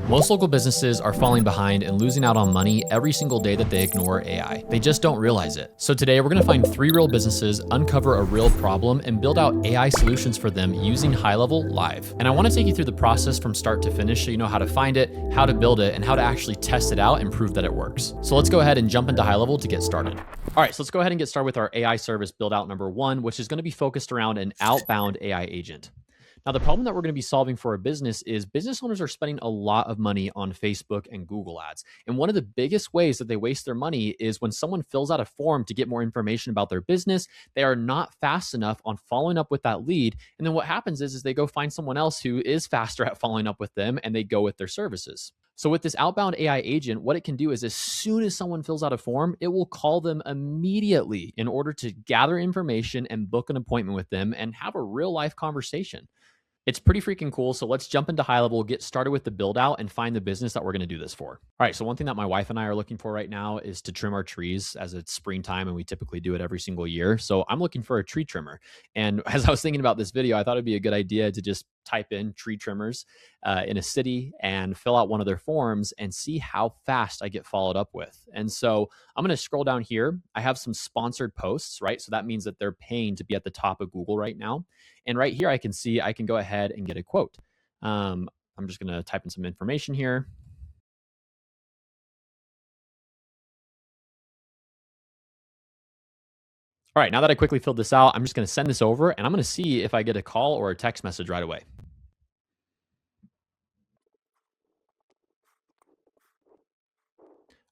Most local businesses are falling behind and losing out on money every single day that they ignore AI. They just don't realize it. So today we're going to find 3 real businesses, uncover a real problem, and build out AI solutions for them using HighLevel live. And I want to take you through the process from start to finish so you know how to find it, how to build it, and how to actually test it out and prove that it works. So let's go ahead and jump into HighLevel to get started. All right, so let's go ahead and get started with our AI service build out number 1, which is going to be focused around an outbound AI agent. Now, the problem that we're going to be solving for a business is business owners are spending a lot of money on Facebook and Google ads. And one of the biggest ways that they waste their money is when someone fills out a form to get more information about their business, they are not fast enough on following up with that lead. And then what happens is they go find someone else who is faster at following up with them and they go with their services. So with this outbound AI agent, what it can do is as soon as someone fills out a form, it will call them immediately in order to gather information and book an appointment with them and have a real life conversation. It's pretty freaking cool. So let's jump into HighLevel, get started with the build out, and find the business that we're going to do this for. All right. So one thing that my wife and I are looking for right now is to trim our trees as it's springtime, and we typically do it every single year. So I'm looking for a tree trimmer. And as I was thinking about this video, I thought it'd be a good idea to just type in tree trimmers in a city and fill out one of their forms and see how fast I get followed up with. And so I'm going to scroll down here. I have some sponsored posts, right? So that means that they're paying to be at the top of Google right now. And right here, I can see I can go ahead and get a quote. I'm just going to type in some information here. All right, now that I quickly filled this out, I'm just going to send this over and I'm going to see if I get a call or a text message right away.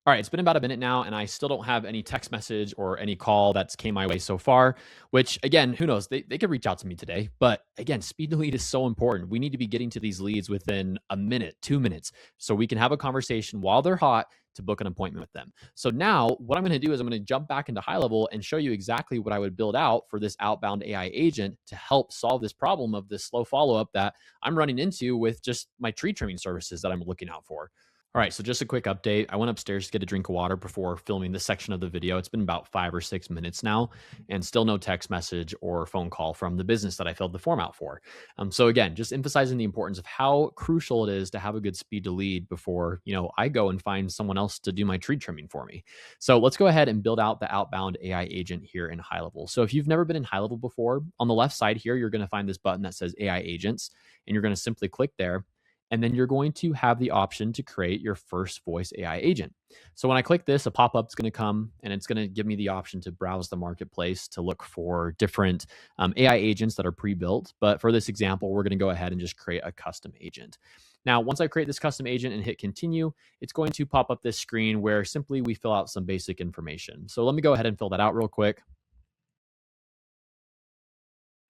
All right, it's been about a minute now, and I still don't have any text message or any call that's came my way so far, which again, who knows? They could reach out to me today. But again, speed to lead is so important. We need to be getting to these leads within a minute, 2 minutes, so we can have a conversation while they're hot to book an appointment with them. So now what I'm going to do is I'm going to jump back into HighLevel and show you exactly what I would build out for this outbound AI agent to help solve this problem of this slow follow-up that I'm running into with just my tree trimming services that I'm looking out for. All right, so just a quick update. I went upstairs to get a drink of water before filming this section of the video. It's been about 5 or 6 minutes now, and still no text message or phone call from the business that I filled the form out for. So again, just emphasizing the importance of how crucial it is to have a good speed to lead before I go and find someone else to do my tree trimming for me. So let's go ahead and build out the outbound AI agent here in HighLevel. So if you've never been in HighLevel before, on the left side here, you're going to find this button that says AI agents, and you're going to simply click there. And then you're going to have the option to create your first voice AI agent. So when I click this, a pop-up is going to come and it's going to give me the option to browse the marketplace to look for different AI agents that are pre-built. But for this example, we're going to go ahead and just create a custom agent. Now, once I create this custom agent and hit continue, it's going to pop up this screen where simply we fill out some basic information. So let me go ahead and fill that out real quick.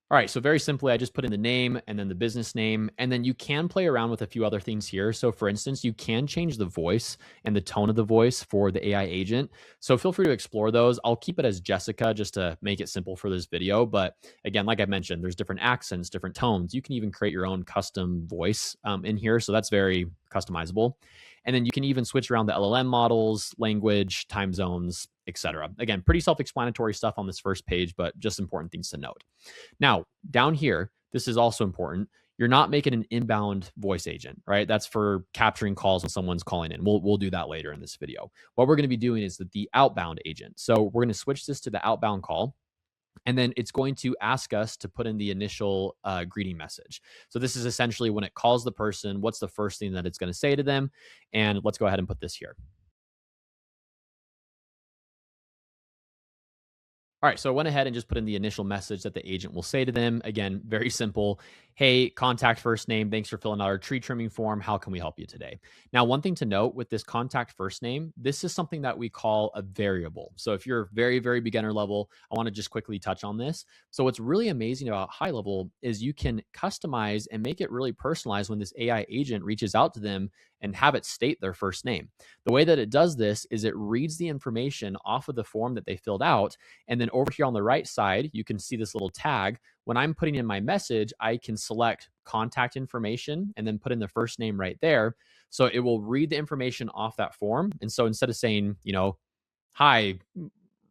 All right, so very simply, I just put in the name and then the business name, and then you can play around with a few other things here. So for instance, you can change the voice and the tone of the voice for the AI agent. So feel free to explore those. I'll keep it as Jessica just to make it simple for this video. But again, like I mentioned, there's different accents, different tones. You can even create your own custom voice in here. So that's very customizable. And then you can even switch around the LLM models, language, time zones, etc. Again, pretty self-explanatory stuff on this first page, but just important things to note. Now, down here, this is also important. You're not making an inbound voice agent, right? That's for capturing calls when someone's calling in. We'll do that later in this video. What we're going to be doing is the outbound agent. So we're going to switch this to the outbound call. And then it's going to ask us to put in the initial greeting message. So this is essentially when it calls the person, what's the first thing that it's going to say to them? And let's go ahead and put this here. All right, so I went ahead and just put in the initial message that the agent will say to them. Again, very simple. Hey, contact first name. Thanks for filling out our tree trimming form. How can we help you today? Now, one thing to note with this contact first name, this is something that we call a variable. So if you're very, very beginner level, I want to just quickly touch on this. So what's really amazing about HighLevel is you can customize and make it really personalized when this AI agent reaches out to them and have it state their first name. The way that it does this is it reads the information off of the form that they filled out. And then over here on the right side, you can see this little tag. When I'm putting in my message, I can select contact information and then put in the first name right there. So it will read the information off that form. And so instead of saying, hi,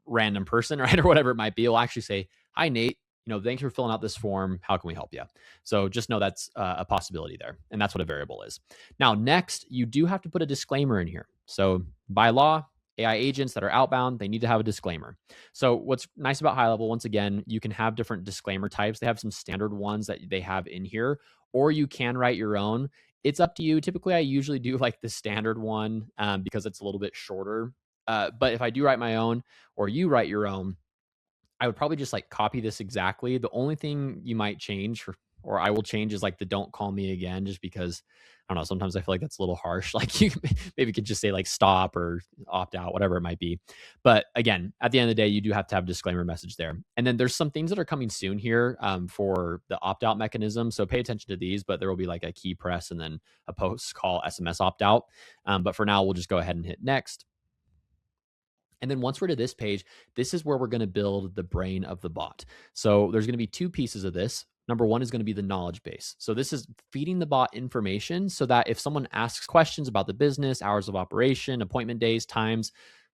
random person, right, or whatever it might be, it'll actually say, hi, Nate. thanks for filling out this form. How can we help you? So just know that's a possibility there. And that's what a variable is. Now, next, you do have to put a disclaimer in here. So by law, AI agents that are outbound, they need to have a disclaimer. So what's nice about HighLevel, once again, you can have different disclaimer types. They have some standard ones that they have in here, or you can write your own. It's up to you. Typically, I usually do like the standard one because it's a little bit shorter. But if I do write my own or you write your own, I would probably just like copy this exactly. The only thing you might change or I will change is like the don't call me again, just because I don't know. Sometimes I feel like that's a little harsh. Like you maybe could just say like stop or opt out, whatever it might be. But again, at the end of the day, you do have to have a disclaimer message there. And then there's some things that are coming soon here for the opt out mechanism. So pay attention to these, but there will be like a key press and then a post call SMS opt out. But for now, we'll just go ahead and hit next. And then once we're to this page, this is where we're going to build the brain of the bot. So there's going to be two pieces of this. Number one is going to be the knowledge base. So this is feeding the bot information so that if someone asks questions about the business, hours of operation, appointment days, times,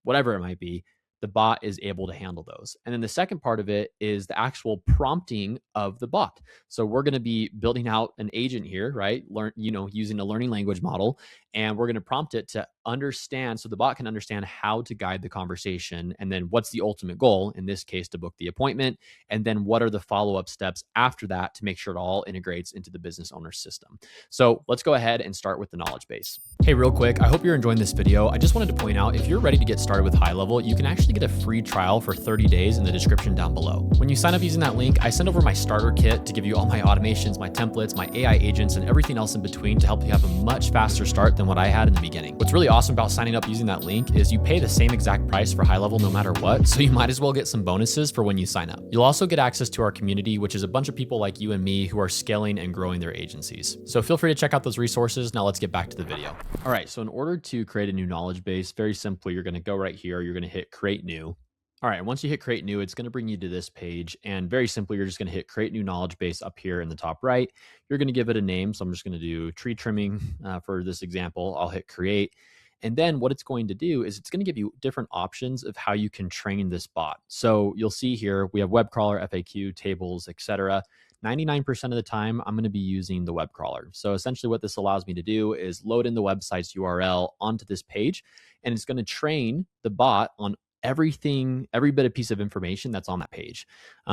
whatever it might be, the bot is able to handle those. And then the second part of it is the actual prompting of the bot. So we're going to be building out an agent here, right? Using a learning language model, and we're going to prompt it to understand, so the bot can understand how to guide the conversation, and then what's the ultimate goal, in this case, to book the appointment, and then what are the follow-up steps after that to make sure it all integrates into the business owner's system. So let's go ahead and start with the knowledge base. Hey, real quick, I hope you're enjoying this video. I just wanted to point out, if you're ready to get started with HighLevel, you can actually get a free trial for 30 days in the description down below. When you sign up using that link, I send over my starter kit to give you all my automations, my templates, my AI agents, and everything else in between to help you have a much faster start than what I had in the beginning. What's really awesome about signing up using that link is you pay the same exact price for HighLevel no matter what, so you might as well get some bonuses for when you sign up. You'll also get access to our community, which is a bunch of people like you and me who are scaling and growing their agencies. So feel free to check out those resources. Now let's get back to the video. All right, so in order to create a new knowledge base, very simply, you're going to go right here, you're going to hit create new. All right, once you hit create new, it's going to bring you to this page, and very simply, you're just going to hit create new knowledge base up here in the top right. You're going to give it a name, so I'm just going to do tree trimming for this example. I'll hit create, and then what it's going to do is it's going to give you different options of how you can train this bot. So you'll see here we have web crawler, FAQ, tables, etc. 99% of the time, I'm going to be using the web crawler. So essentially what this allows me to do is load in the website's URL onto this page, and it's going to train the bot on everything, every bit of piece of information that's on that page.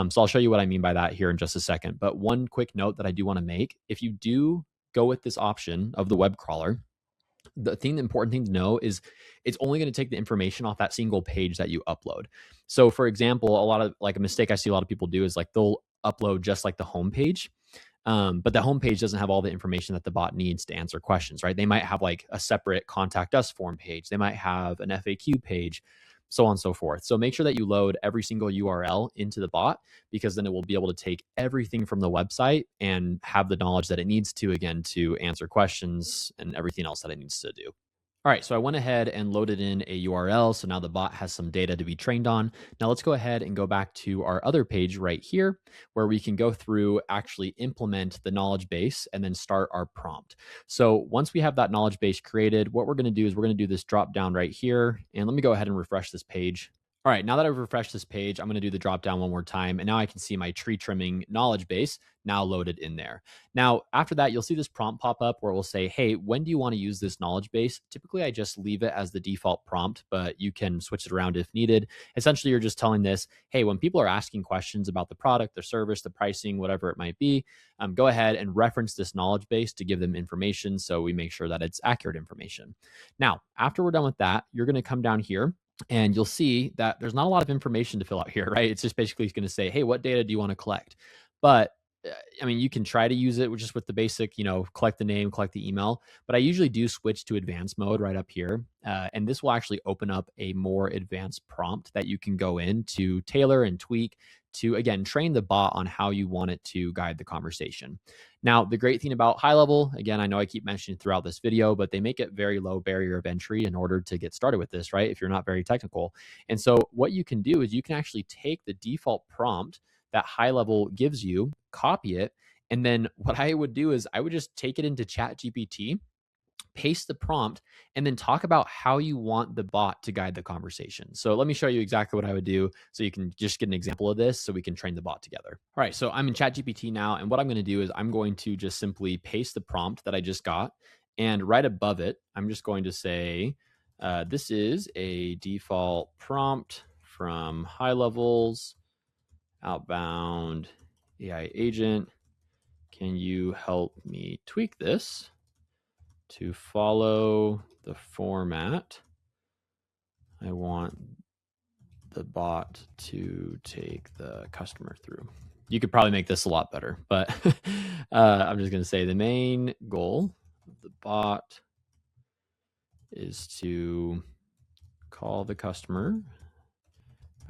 So I'll show you what I mean by that here in just a second. But one quick note that I do want to make, if you do go with this option of the web crawler, the important thing to know is it's only going to take the information off that single page that you upload. So for example, a mistake I see a lot of people do is like they'll upload just like the homepage. But the homepage doesn't have all the information that the bot needs to answer questions, right? They might have like a separate contact us form page. They might have an FAQ page, so on and so forth. So make sure that you load every single URL into the bot, because then it will be able to take everything from the website and have the knowledge that it needs to, again, to answer questions and everything else that it needs to do. All right, so I went ahead and loaded in a URL. So now the bot has some data to be trained on. Now let's go ahead and go back to our other page right here, where we can go through, actually implement the knowledge base, and then start our prompt. So once we have that knowledge base created, what we're going to do is we're going to do this drop down right here. And let me go ahead and refresh this page. All right, now that I've refreshed this page, I'm going to do the drop down one more time. And now I can see my tree trimming knowledge base now loaded in there. Now, after that, you'll see this prompt pop up where it will say, hey, when do you want to use this knowledge base? Typically, I just leave it as the default prompt, but you can switch it around if needed. Essentially, you're just telling this, hey, when people are asking questions about the product, the service, the pricing, whatever it might be, go ahead and reference this knowledge base to give them information, so we make sure that it's accurate information. Now, after we're done with that, you're going to come down here, and you'll see that there's not a lot of information to fill out here, right? It's just basically going to say, hey, what data do you want to collect? But I mean, you can try to use it just with the basic, collect the name, collect the email, but I usually do switch to advanced mode right up here. And this will actually open up a more advanced prompt that you can go in to tailor and tweak to, again, train the bot on how you want it to guide the conversation. Now, the great thing about HighLevel, again, I know I keep mentioning throughout this video, but they make it very low barrier of entry in order to get started with this, right? If you're not very technical. And so what you can do is you can actually take the default prompt that HighLevel gives you, copy it, and then what I would do is I would just take it into ChatGPT, paste the prompt, and then talk about how you want the bot to guide the conversation. So let me show you exactly what I would do so you can just get an example of this so we can train the bot together. All right, so I'm in ChatGPT now, and what I'm going to do is I'm going to just simply paste the prompt that I just got, and right above it, I'm just going to say, this is a default prompt from HighLevel's Outbound AI agent. Can you help me tweak this to follow the format I want the bot to take the customer through? You could probably make this a lot better, but I'm just going to say the main goal of the bot is to call the customer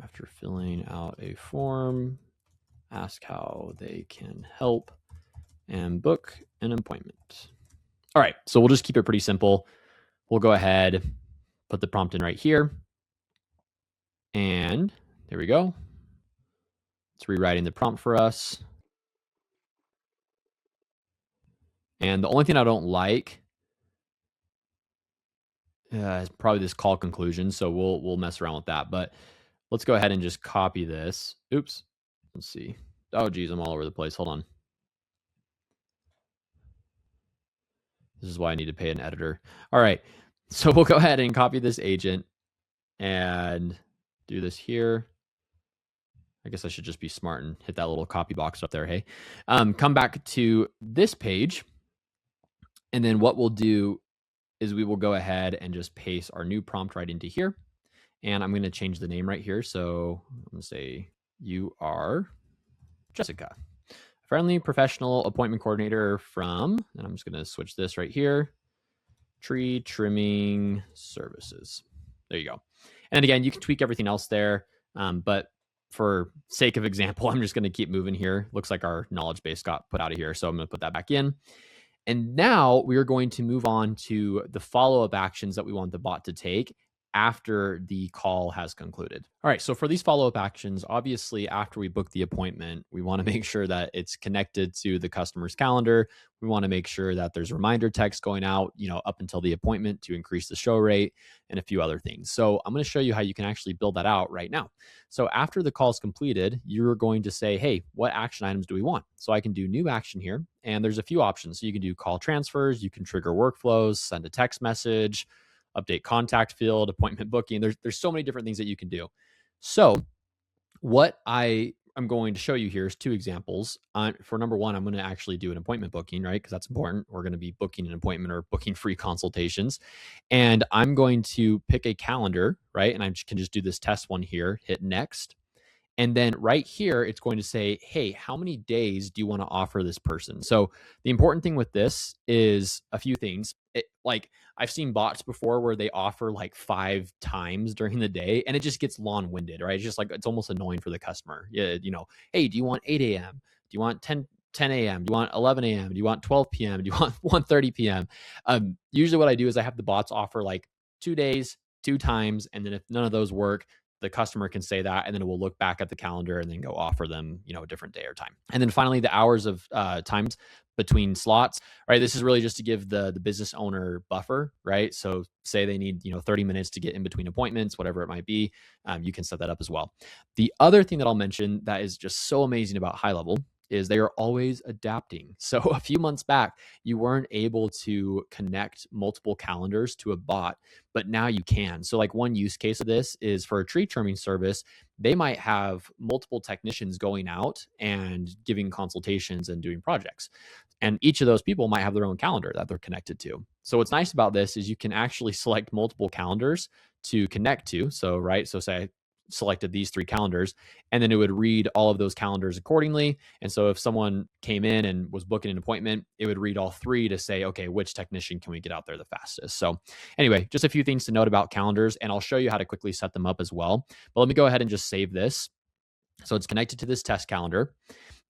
after filling out a form, ask how they can help, and book an appointment. All right, so we'll just keep it pretty simple. We'll go ahead, put the prompt in right here. And there we go. It's rewriting the prompt for us. And the only thing I don't like is probably this call conclusion. So we'll mess around with that. But let's go ahead and just copy this. Oops. Let's see. Oh, geez, I'm all over the place. Hold on. This is why I need to pay an editor. All right. So we'll go ahead and copy this agent and do this here. I guess I should just be smart and hit that little copy box up there. Hey, come back to this page. And then what we'll do is we will go ahead and just paste our new prompt right into here. And I'm going to change the name right here. So I'm going to say, you are Jessica, friendly professional appointment coordinator from, and I'm just going to switch this right here, tree trimming services. There you go. And then again, you can tweak everything else there. But for sake of example, I'm just going to keep moving here. Looks like our knowledge base got put out of here. So I'm going to put that back in. And now we are going to move on to the follow-up actions that we want the bot to take after the call has concluded. All right, so for these follow-up actions, obviously after we book the appointment, we want to make sure that it's connected to the customer's calendar. We want to make sure that there's reminder text going out, up until the appointment to increase the show rate and a few other things. So I'm going to show you how you can actually build that out right now. So after the call is completed, you're going to say, hey, what action items do we want? So I can do new action here, and there's a few options. So you can do call transfers, you can trigger workflows, send a text message, update contact field, appointment booking. There's so many different things that you can do. So what I am going to show you here is two examples. For number one, I'm going to actually do an appointment booking, right? Because that's important. We're going to be booking an appointment or booking free consultations. And I'm going to pick a calendar, right? And I can just do this test one here, hit next. And then right here, it's going to say, hey, how many days do you want to offer this person? So the important thing with this is a few things. Like I've seen bots before where they offer like 5 times during the day, and it just gets long-winded, right? It's just like, it's almost annoying for the customer. Yeah, hey, do you want 8 a.m.? Do you want 10 a.m.? Do you want 11 a.m.? Do you want 12 p.m.? Do you want 1:30 p.m.? Usually what I do is I have the bots offer like 2 days, 2 times, and then if none of those work, the customer can say that, and then we'll look back at the calendar and then go offer them, a different day or time. And then finally, the hours of times between slots, right? This is really just to give the business owner buffer, right? So say they need, 30 minutes to get in between appointments, whatever it might be, you can set that up as well. The other thing that I'll mention that is just so amazing about HighLevel is they are always adapting. So a few months back, you weren't able to connect multiple calendars to a bot, but now you can. So like one use case of this is for a tree trimming service, they might have multiple technicians going out and giving consultations and doing projects. And each of those people might have their own calendar that they're connected to. So what's nice about this is you can actually select multiple calendars to connect to. So, right, so say I selected these 3 calendars, and then it would read all of those calendars accordingly. And so if someone came in and was booking an appointment, it would read all 3 to say, okay, which technician can we get out there the fastest? So anyway, just a few things to note about calendars, and I'll show you how to quickly set them up as well. But let me go ahead and just save this. So it's connected to this test calendar.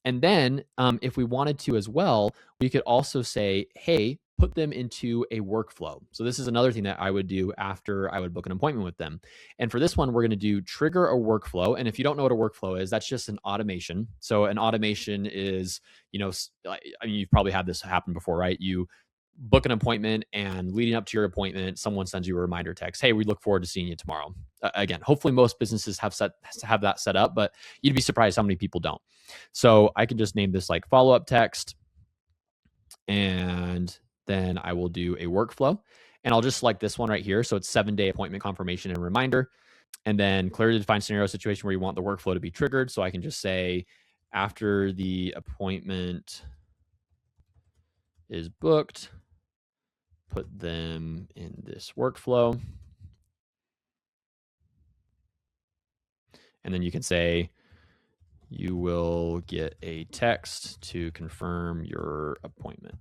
And then if we wanted to as well, we could also say, hey, put them into a workflow. So this is another thing that I would do after I would book an appointment with them. And for this one, we're going to do trigger a workflow. And if you don't know what a workflow is, that's just an automation. So an automation is, I mean, you've probably had this happen before, right? You book an appointment, and leading up to your appointment, someone sends you a reminder text. Hey, we look forward to seeing you tomorrow. Again, hopefully most businesses have that set up, but you'd be surprised how many people don't. So I can just name this like follow-up text, and then I will do a workflow, and I'll just select this one right here. So it's 7-day appointment confirmation and reminder, and then clearly defined scenario situation where you want the workflow to be triggered. So I can just say after the appointment is booked, put them in this workflow. And then you can say, you will get a text to confirm your appointment,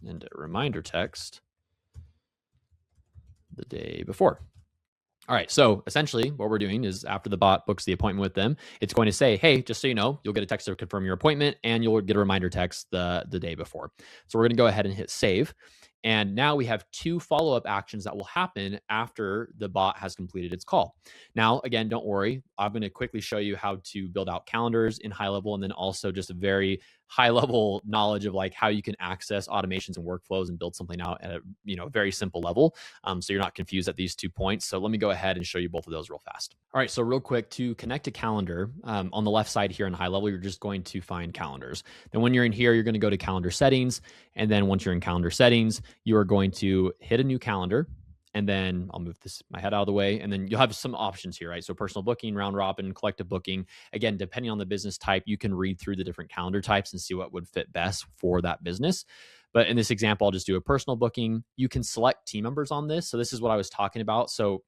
and a reminder text the day before. All right, so essentially what we're doing is after the bot books the appointment with them, it's going to say, hey, just so you know, you'll get a text to confirm your appointment, and you'll get a reminder text the day before. So we're going to go ahead and hit save. And now we have 2 follow-up actions that will happen after the bot has completed its call. Now, again, don't worry. I'm going to quickly show you how to build out calendars in HighLevel, and then also just a very high-level knowledge of like how you can access automations and workflows and build something out at a very simple level. So you're not confused at these 2 points. So let me go ahead and show you both of those real fast. All right, so real quick, to connect a calendar, on the left side here in HighLevel, you're just going to find calendars. Then when you're in here, you're going to go to calendar settings. And then once you're in calendar settings, you are going to hit a new calendar. And then I'll move my head out of the way. And then you'll have some options here, right? So personal booking, round robin, collective booking. Again, depending on the business type, you can read through the different calendar types and see what would fit best for that business. But in this example, I'll just do a personal booking. You can select team members on this. So this is what I was talking about. So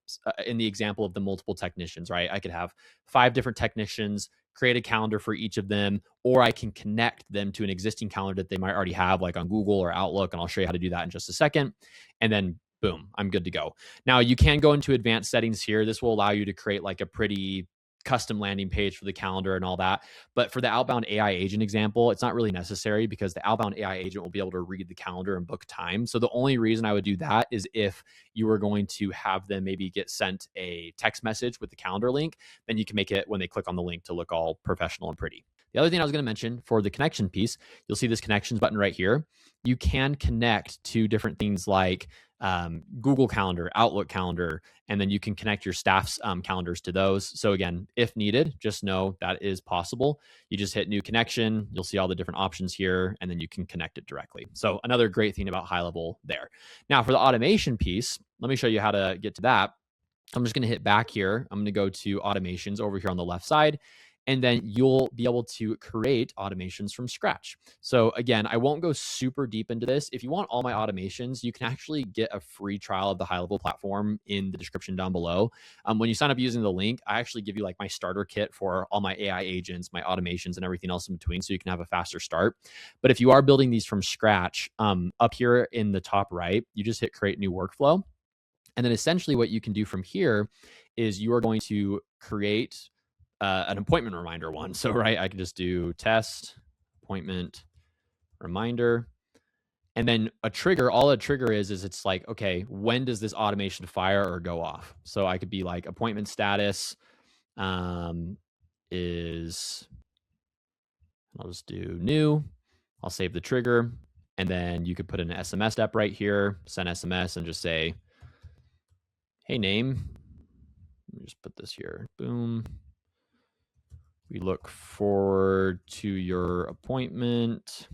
in the example of the multiple technicians, right? I could have 5 different technicians, create a calendar for each of them, or I can connect them to an existing calendar that they might already have, like on Google or Outlook. And I'll show you how to do that in just a second. And then boom, I'm good to go. Now you can go into advanced settings here. This will allow you to create like a pretty custom landing page for the calendar and all that. But for the Outbound AI agent example, it's not really necessary because the Outbound AI agent will be able to read the calendar and book time. So the only reason I would do that is if you were going to have them maybe get sent a text message with the calendar link, then you can make it when they click on the link to look all professional and pretty. The other thing I was going to mention for the connection piece, you'll see this connections button right here. You can connect to different things like Google Calendar, Outlook Calendar, and then you can connect your staff's calendars to those. So again, if needed, just know that is possible. You just hit new connection, you'll see all the different options here, and then you can connect it directly. So another great thing about HighLevel there. Now for the automation piece, let me show you how to get to that. I'm just going to hit back here. I'm going to go to automations over here on the left side. And then you'll be able to create automations from scratch. So again, I won't go super deep into this. If you want all my automations, you can actually get a free trial of the HighLevel platform in the description down below. When you sign up using the link, I actually give you like my starter kit for all my AI agents, my automations, and everything else in between, so you can have a faster start. But if you are building these from scratch, up here in the top right, you just hit create new workflow. And then essentially what you can do from here is you are going to create an appointment reminder one. So, right, I can just do test appointment reminder. And then a trigger, all a trigger is it's like, okay, when does this automation fire or go off? So I could be like appointment status is, I'll just do new. I'll save the trigger. And then you could put an SMS step right here, send SMS and just say, hey, name. Let me just put this here. Boom. We look forward to your appointment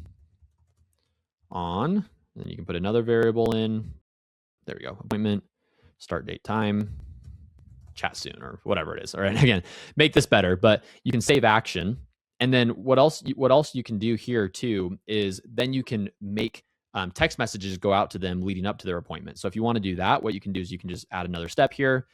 on, and then you can put another variable in. There we go. Appointment, start date, time, chat soon, or whatever it is. All right. Again, make this better, but you can save action. And then what else you can do here too is then you can make text messages go out to them leading up to their appointment. So if you want to do that, what you can do is you can just add another step here,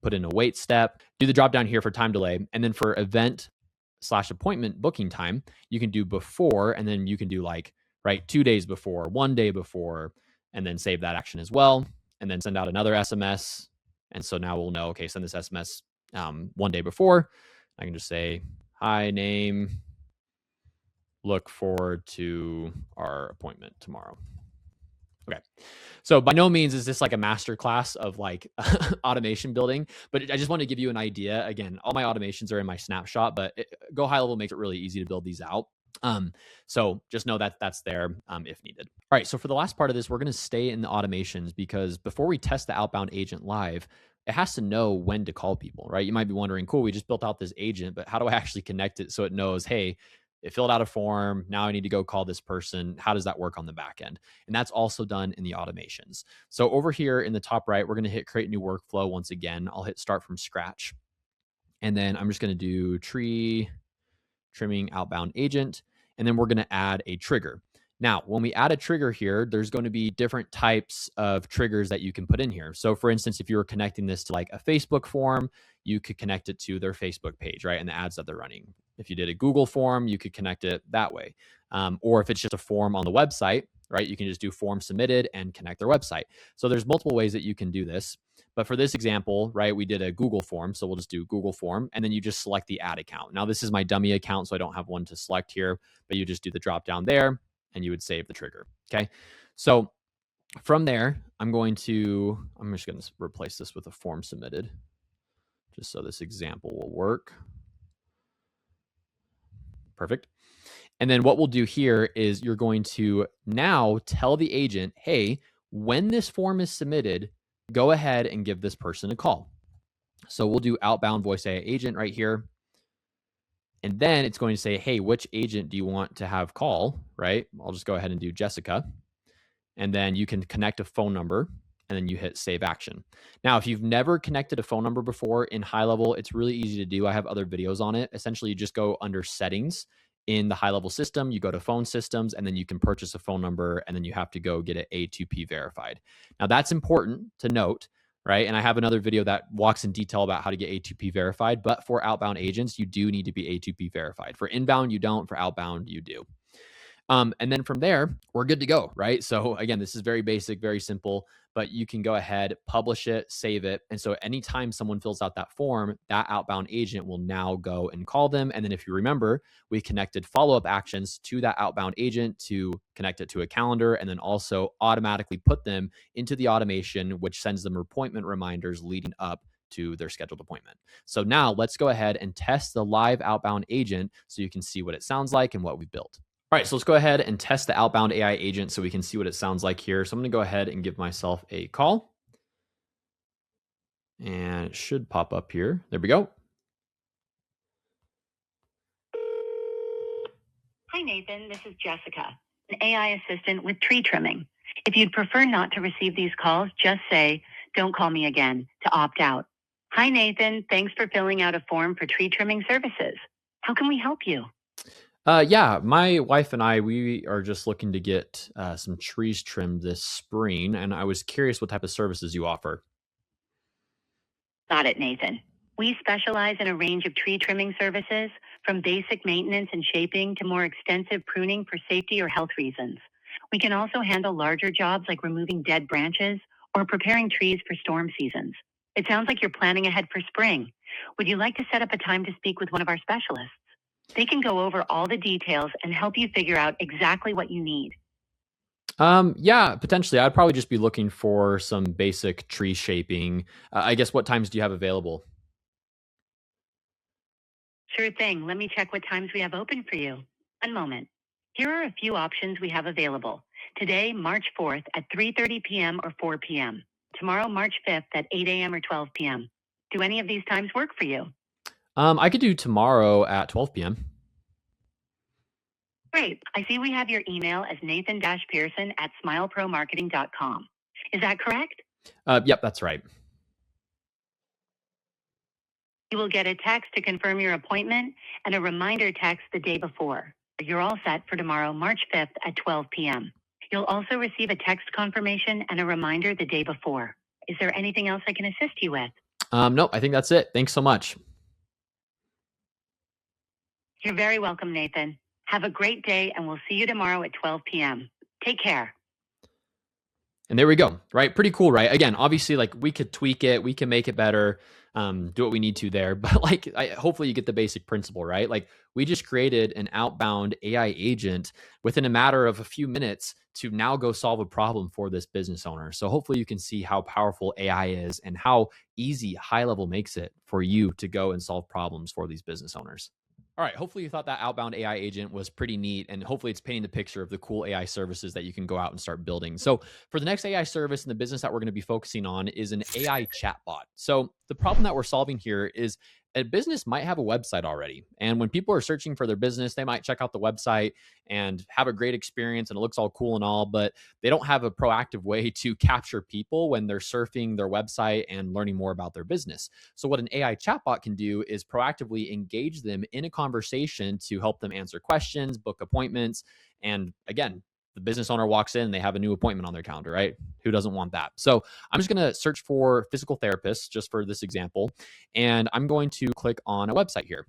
put in a wait step, do the drop down here for time delay. And then for event/appointment booking time, you can do before, and then you can do like, right, 2 days before, 1 day before, and then save that action as well. And then send out another SMS. And so now we'll know, okay, send this SMS 1 day before. I can just say, hi, name, look forward to our appointment tomorrow. Okay. So by no means is this like a master class of like automation building, but I just want to give you an idea. Again, all my automations are in my snapshot, but Go HighLevel makes it really easy to build these out. So just know that that's there if needed. All right. So for the last part of this, we're going to stay in the automations because before we test the outbound agent live, it has to know when to call people, right? You might be wondering, cool, we just built out this agent, but how do I actually connect it so it knows, hey, it filled out a form. Now I need to go call this person. How does that work on the back end? And that's also done in the automations. So over here in the top right, we're going to hit create new workflow once again. I'll hit start from scratch. And then I'm just going to do tree trimming outbound agent. And then we're going to add a trigger. Now, when we add a trigger here, there's going to be different types of triggers that you can put in here. So for instance, if you were connecting this to like a Facebook form, you could connect it to their Facebook page, right? And the ads that they're running. If you did a Google form, you could connect it that way. Or if it's just a form on the website, right? You can just do form submitted and connect their website. So there's multiple ways that you can do this. But for this example, right, we did a Google form. So we'll just do Google form and then you just select the ad account. Now this is my dummy account, so I don't have one to select here, but you just do the drop down there and you would save the trigger. Okay. So from there, I'm just going to replace this with a form submitted just so this example will work. Perfect. And then what we'll do here is you're going to now tell the agent, hey, when this form is submitted, go ahead and give this person a call. So we'll do outbound voice AI agent right here. And then it's going to say, hey, which agent do you want to have call, right? I'll just go ahead and do Jessica. And then you can connect a phone number and then you hit save action. Now, if you've never connected a phone number before in HighLevel, it's really easy to do. I have other videos on it. Essentially, you just go under settings in the HighLevel system, you go to phone systems, and then you can purchase a phone number, and then you have to go get it A2P verified. Now, that's important to note, right? And I have another video that walks in detail about how to get A2P verified, but for outbound agents, you do need to be A2P verified. For inbound, you don't. For outbound, you do. And then from there, we're good to go, right? So again, this is very basic, very simple, but you can go ahead, publish it, save it. And so anytime someone fills out that form, that outbound agent will now go and call them. And then if you remember, we connected follow-up actions to that outbound agent to connect it to a calendar and then also automatically put them into the automation, which sends them appointment reminders leading up to their scheduled appointment. So now let's go ahead and test the live outbound agent so you can see what it sounds like and what we built. All right, so let's go ahead and test the outbound AI agent so we can see what it sounds like here. So I'm going to go ahead and give myself a call. And it should pop up here. There we go. Hi, Nathan. This is Jessica, an AI assistant with tree trimming. If you'd prefer not to receive these calls, just say, "Don't call me again," to opt out. Hi, Nathan. Thanks for filling out a form for tree trimming services. How can we help you? Yeah, my wife and I, we are just looking to get some trees trimmed this spring, and I was curious what type of services you offer. Got it, Nathan. We specialize in a range of tree trimming services, from basic maintenance and shaping to more extensive pruning for safety or health reasons. We can also handle larger jobs like removing dead branches or preparing trees for storm seasons. It sounds like you're planning ahead for spring. Would you like to set up a time to speak with one of our specialists? They can go over all the details and help you figure out exactly what you need. Yeah, potentially. I'd probably just be looking for some basic tree shaping. I guess what times do you have available? Sure thing. Let me check what times we have open for you. One moment. Here are a few options we have available. Today, March 4th at 3:30 p.m. or 4 p.m. Tomorrow, March 5th at 8 a.m. or 12 p.m. Do any of these times work for you? I could do tomorrow at 12 p.m. Great. I see we have your email as nathan-pearson@smilepromarketing.com. Is that correct? Yep, that's right. You will get a text to confirm your appointment and a reminder text the day before. You're all set for tomorrow, March 5th at 12 p.m. You'll also receive a text confirmation and a reminder the day before. Is there anything else I can assist you with? Nope, I think that's it. Thanks so much. You're very welcome, Nathan. Have a great day, and we'll see you tomorrow at 12 p.m. Take care. And there we go, right? Pretty cool, right? Again, obviously, like we could tweak it, we can make it better, do what we need to there. But like, hopefully you get the basic principle, right? Like we just created an outbound AI agent within a matter of a few minutes to now go solve a problem for this business owner. So hopefully you can see how powerful AI is and how easy HighLevel makes it for you to go and solve problems for these business owners. All right, hopefully you thought that Outbound AI agent was pretty neat, and hopefully it's painting the picture of the cool AI services that you can go out and start building. So, for the next AI service in the business that we're going to be focusing on is an AI chatbot. So, the problem that we're solving here is a business might have a website already. And when people are searching for their business, they might check out the website and have a great experience and it looks all cool and all, but they don't have a proactive way to capture people when they're surfing their website and learning more about their business. So, what an AI chatbot can do is proactively engage them in a conversation to help them answer questions, book appointments. And again, the business owner walks in, they have a new appointment on their calendar, right? Who doesn't want that? So, I'm just going to search for physical therapists just for this example. And I'm going to click on a website here.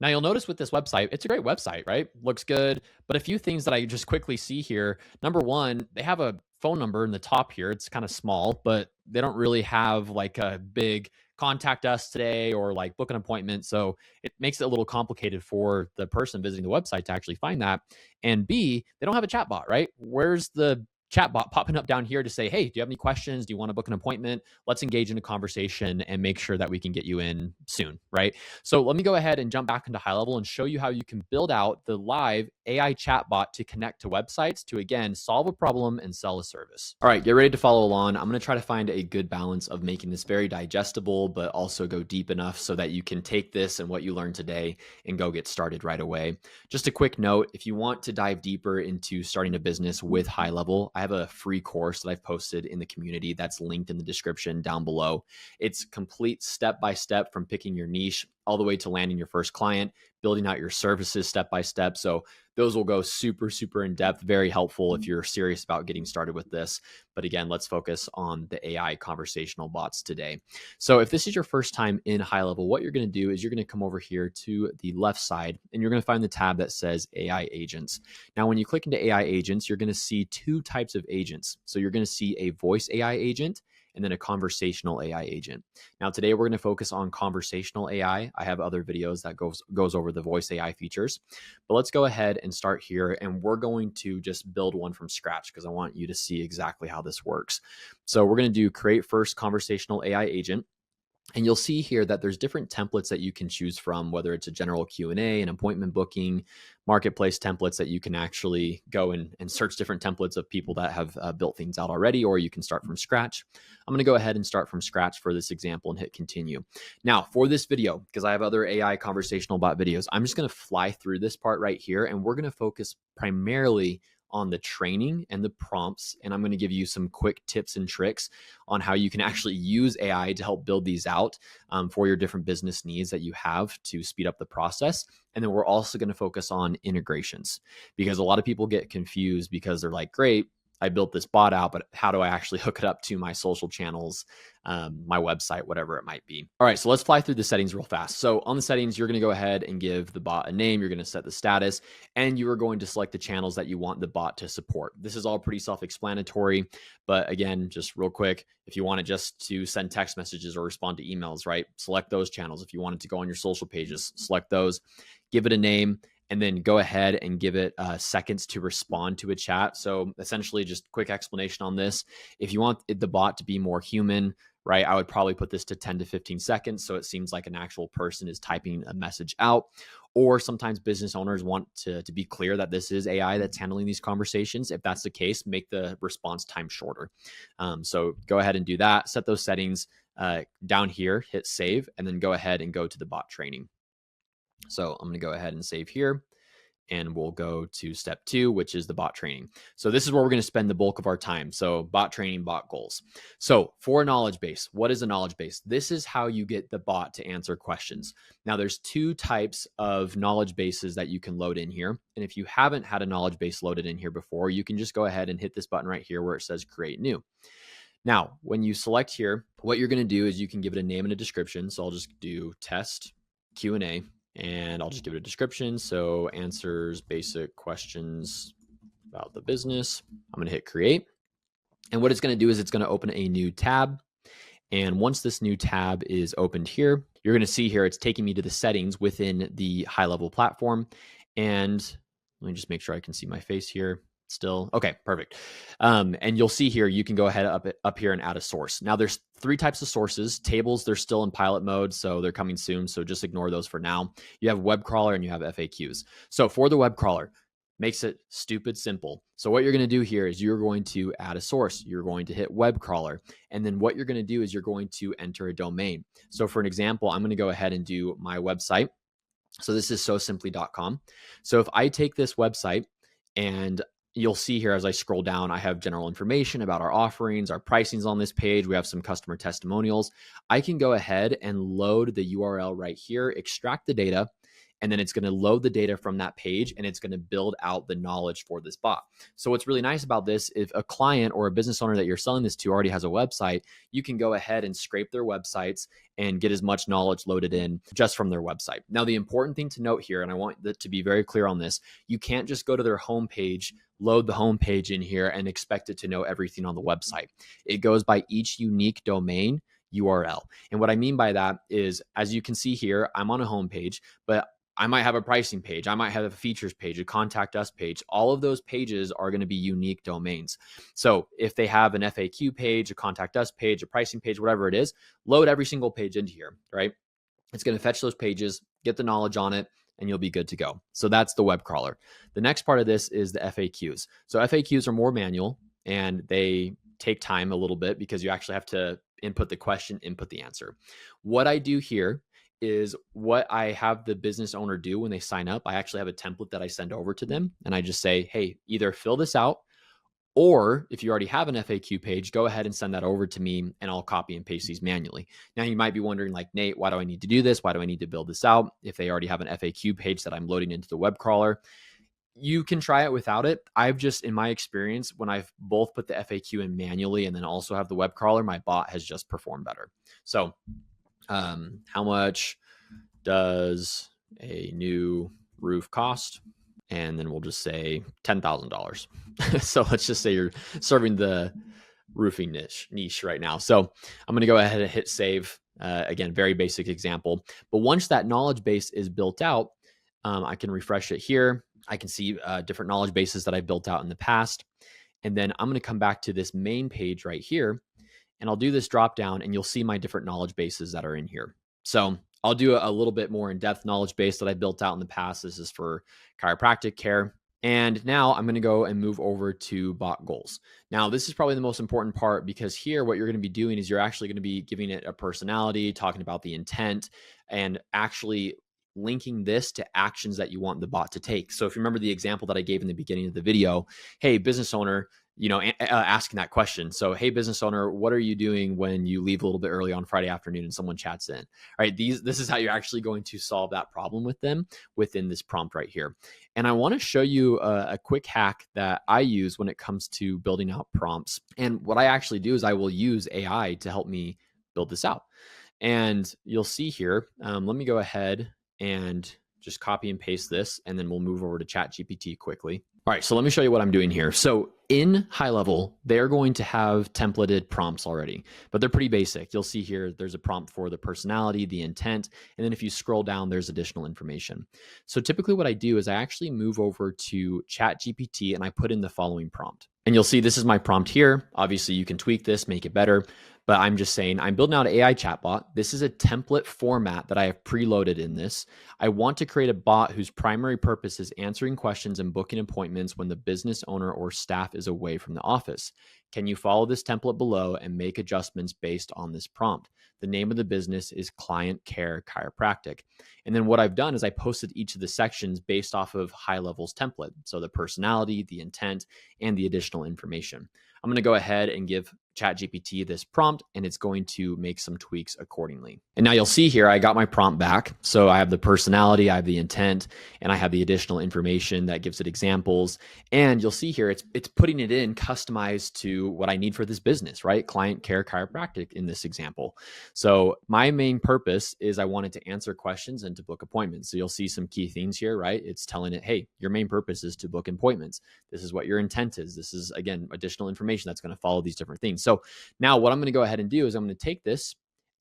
Now you'll notice with this website, it's a great website, right? Looks good. But a few things that I just quickly see here. Number one, they have a phone number in the top here. It's kind of small, but they don't really have like a big contact us today or like book an appointment. So it makes it a little complicated for the person visiting the website to actually find that. And B, they don't have a chatbot, right? Where's the chatbot popping up down here to say, hey, do you have any questions? Do you want to book an appointment? Let's engage in a conversation and make sure that we can get you in soon, right? So let me go ahead and jump back into HighLevel and show you how you can build out the live AI chatbot to connect to websites to, again, solve a problem and sell a service. All right, get ready to follow along. I'm going to try to find a good balance of making this very digestible, but also go deep enough so that you can take this and what you learned today and go get started right away. Just a quick note, if you want to dive deeper into starting a business with HighLevel, I have a free course that I've posted in the community that's linked in the description down below. It's complete step-by-step from picking your niche all the way to landing your first client, building out your services step by step. So those will go super, super in depth, very helpful if you're serious about getting started with this. But again, let's focus on the AI conversational bots today. So if this is your first time in HighLevel, what you're going to do is you're going to come over here to the left side and you're going to find the tab that says AI agents. Now, when you click into AI agents, you're going to see two types of agents. So you're going to see a voice AI agent and then a conversational AI agent. Now, today we're going to focus on conversational AI. I have other videos that goes over the voice AI features, but let's go ahead and start here. And we're going to just build one from scratch because I want you to see exactly how this works. So we're going to do create first conversational AI agent. And you'll see here that there's different templates that you can choose from, whether it's a general Q&A, an appointment booking, marketplace templates that you can actually go and search different templates of people that have built things out already, or you can start from scratch. I'm going to go ahead and start from scratch for this example and hit continue. Now, for this video, because I have other AI conversational bot videos, I'm just going to fly through this part right here, and we're going to focus primarily on the training and the prompts. And I'm going to give you some quick tips and tricks on how you can actually use AI to help build these out for your different business needs that you have to speed up the process. And then we're also going to focus on integrations because a lot of people get confused because they're like, great, I built this bot out, but how do I actually hook it up to my social channels, my website, whatever it might be? All right, so let's fly through the settings real fast. So on the settings, you're going to go ahead and give the bot a name. You're going to set the status, and you are going to select the channels that you want the bot to support. This is all pretty self-explanatory, but again, just real quick, if you want it just to send text messages or respond to emails, right? Select those channels. If you want it to go on your social pages, select those, give it a name, and then go ahead and give it seconds to respond to a chat. So essentially just quick explanation on this. If you want the bot to be more human, right, I would probably put this to 10 to 15 seconds. So it seems like an actual person is typing a message out. Or sometimes business owners want to be clear that this is AI that's handling these conversations. If that's the case, make the response time shorter. So go ahead and do that. Set those settings down here, hit save, and then go ahead and go to the bot training. So I'm going to go ahead and save here, and we'll go to step 2, which is the bot training. So this is where we're going to spend the bulk of our time. So bot training, bot goals. So for a knowledge base, what is a knowledge base? This is how you get the bot to answer questions. Now there's 2 types of knowledge bases that you can load in here. And if you haven't had a knowledge base loaded in here before, you can just go ahead and hit this button right here where it says create new. Now, when you select here, what you're going to do is you can give it a name and a description. So I'll just do test Q&A. And I'll just give it a description. So answers basic questions about the business. I'm going to hit create. And what it's going to do is it's going to open a new tab. And once this new tab is opened here, you're going to see here, it's taking me to the settings within the HighLevel platform. And let me just make sure I can see my face here. Still okay, perfect. And you'll see here you can go ahead up here and add a source. Now there's three types of sources. Tables, they're still in pilot mode, so they're coming soon, so just ignore those for now. You have web crawler and you have FAQs. So for the web crawler, makes it stupid simple. So what you're going to do here is you're going to add a source. You're going to hit web crawler, and then what you're going to do is you're going to enter a domain. So for an example, I'm going to go ahead and do my website. So this is sosimply.com. So if I take this website, and you'll see here as I scroll down, I have general information about our offerings, our pricings on this page. We have some customer testimonials. I can go ahead and load the URL right here, extract the data, and then it's going to load the data from that page, and it's going to build out the knowledge for this bot. So what's really nice about this, if a client or a business owner that you're selling this to already has a website, you can go ahead and scrape their websites and get as much knowledge loaded in just from their website. Now, the important thing to note here, and I want that to be very clear on this, you can't just go to their homepage, load the homepage in here, and expect it to know everything on the website. It goes by each unique domain URL. And what I mean by that is, as you can see here, I'm on a homepage, but I might have a pricing page. I might have a features page, a contact us page. All of those pages are going to be unique domains. So if they have an FAQ page, a contact us page, a pricing page, whatever it is, load every single page into here, right? It's going to fetch those pages, get the knowledge on it, and you'll be good to go. So that's the web crawler. The next part of this is the FAQs. So FAQs are more manual, and they take time a little bit because you actually have to input the question, input the answer. What I do here is what I have the business owner do when they sign up. I actually have a template that I send over to them, and I just say, hey, either fill this out, or if you already have an FAQ page, go ahead and send that over to me, and I'll copy and paste these manually. Now you might be wondering, like, Nate, why do I need to do this? Why do I need to build this out if they already have an FAQ page that I'm loading into the web crawler? You can try it without it. I've just, in my experience, when I've both put the FAQ in manually and then also have the web crawler, my bot has just performed better. So how much does a new roof cost? And then we'll just say $10,000. So let's just say you're serving the roofing niche right now. So I'm going to go ahead and hit save. Again, very basic example. But once that knowledge base is built out, I can refresh it here. I can see different knowledge bases that I built out in the past. And then I'm going to come back to this main page right here, and I'll do this drop down, and you'll see my different knowledge bases that are in here. So I'll do a little bit more in-depth knowledge base that I built out in the past. This is for chiropractic care. And now I'm going to go and move over to bot goals. Now, this is probably the most important part, because here what you're going to be doing is you're actually going to be giving it a personality, talking about the intent, and actually linking this to actions that you want the bot to take. So if you remember the example that I gave in the beginning of the video, hey, business owner, asking that question. So, hey, business owner, what are you doing when you leave a little bit early on Friday afternoon and someone chats in? Right? This is how you're actually going to solve that problem with them within this prompt right here. And I want to show you a quick hack that I use when it comes to building out prompts. And what I actually do is I will use AI to help me build this out. And you'll see here, let me go ahead and just copy and paste this, and then we'll move over to ChatGPT quickly. All right, so let me show you what I'm doing here. So in HighLevel, they're going to have templated prompts already, but they're pretty basic. You'll see here, there's a prompt for the personality, the intent, and then if you scroll down, there's additional information. So typically what I do is I actually move over to ChatGPT and I put in the following prompt. And you'll see this is my prompt here. Obviously, you can tweak this, make it better. But I'm just saying, I'm building out an AI chatbot. This is a template format that I have preloaded in this. I want to create a bot whose primary purpose is answering questions and booking appointments when the business owner or staff is away from the office. Can you follow this template below and make adjustments based on this prompt? The name of the business is Client Care Chiropractic. And then what I've done is I posted each of the sections based off of HighLevel's template. So the personality, the intent, and the additional information. I'm going to go ahead and give ChatGPT this prompt, and it's going to make some tweaks accordingly. And now you'll see here, I got my prompt back. So I have the personality, I have the intent, and I have the additional information that gives it examples. And you'll see here, it's putting it in customized to what I need for this business, right? Client Care Chiropractic in this example. So my main purpose is I wanted to answer questions and to book appointments. So you'll see some key things here, right? It's telling it, hey, your main purpose is to book appointments. This is what your intent is. This is, again, additional information that's going to follow these different things. So now what I'm going to go ahead and do is I'm going to take this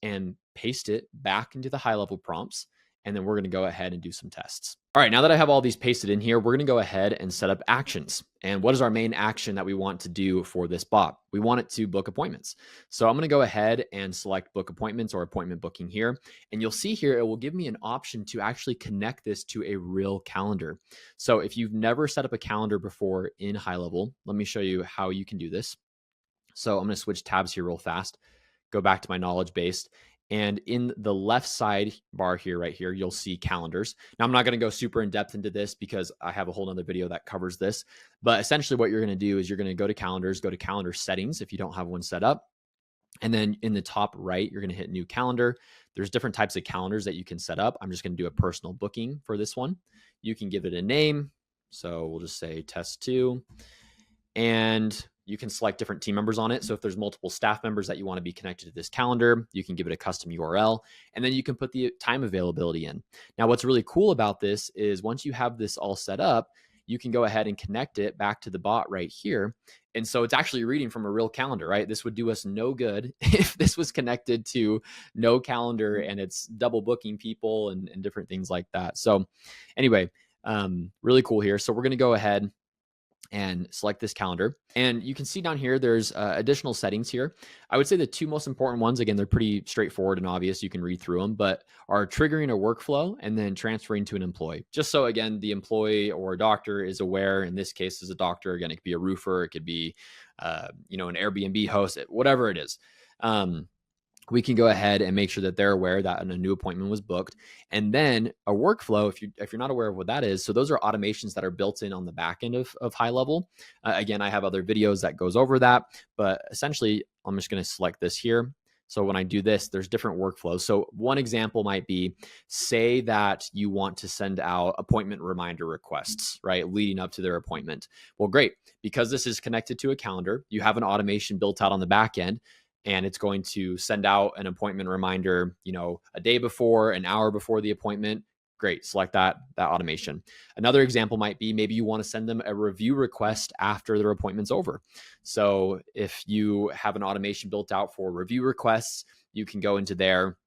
and paste it back into the HighLevel prompts. And then we're going to go ahead and do some tests. All right, now that I have all these pasted in here, we're going to go ahead and set up actions. And what is our main action that we want to do for this bot? We want it to book appointments. So I'm going to go ahead and select book appointments or appointment booking here. And you'll see here, it will give me an option to actually connect this to a real calendar. So if you've never set up a calendar before in HighLevel, let me show you how you can do this. So I'm going to switch tabs here real fast, go back to my knowledge base. And in the left side bar here, right here, you'll see calendars. Now, I'm not going to go super in depth into this because I have a whole nother video that covers this. But essentially what you're going to do is you're going to go to calendars, go to calendar settings if you don't have one set up. And then in the top right, you're going to hit new calendar. There's different types of calendars that you can set up. I'm just going to do a personal booking for this one. You can give it a name. So we'll just say test 2. And you can select different team members on it. So if there's multiple staff members that you want to be connected to this calendar, you can give it a custom URL, and then you can put the time availability in. Now, what's really cool about this is once you have this all set up, you can go ahead and connect it back to the bot right here. And so it's actually reading from a real calendar, right? This would do us no good if this was connected to no calendar and it's double booking people and different things like that. So anyway, really cool here. So we're going to go ahead and select this calendar. And you can see down here, there's additional settings here. I would say the two most important ones, again, they're pretty straightforward and obvious. You can read through them, but are triggering a workflow and then transferring to an employee. Just so, again, the employee or doctor is aware. In this case, as a doctor, again, it could be a roofer, it could be, an Airbnb host, whatever it is. We can go ahead and make sure that they're aware that a new appointment was booked. And then a workflow, if you're not aware of what that is, so those are automations that are built in on the back end of HighLevel. Again, I have other videos that goes over that, but essentially I'm just going to select this here. So when I do this, there's different workflows. So one example might be, say that you want to send out appointment reminder requests, right, leading up to their appointment. Well, great. Because this is connected to a calendar, you have an automation built out on the back end, and it's going to send out an appointment reminder, a day before, an hour before the appointment. Great, select that automation. Another example might be maybe you want to send them a review request after their appointment's over. So if you have an automation built out for review requests, you can go into there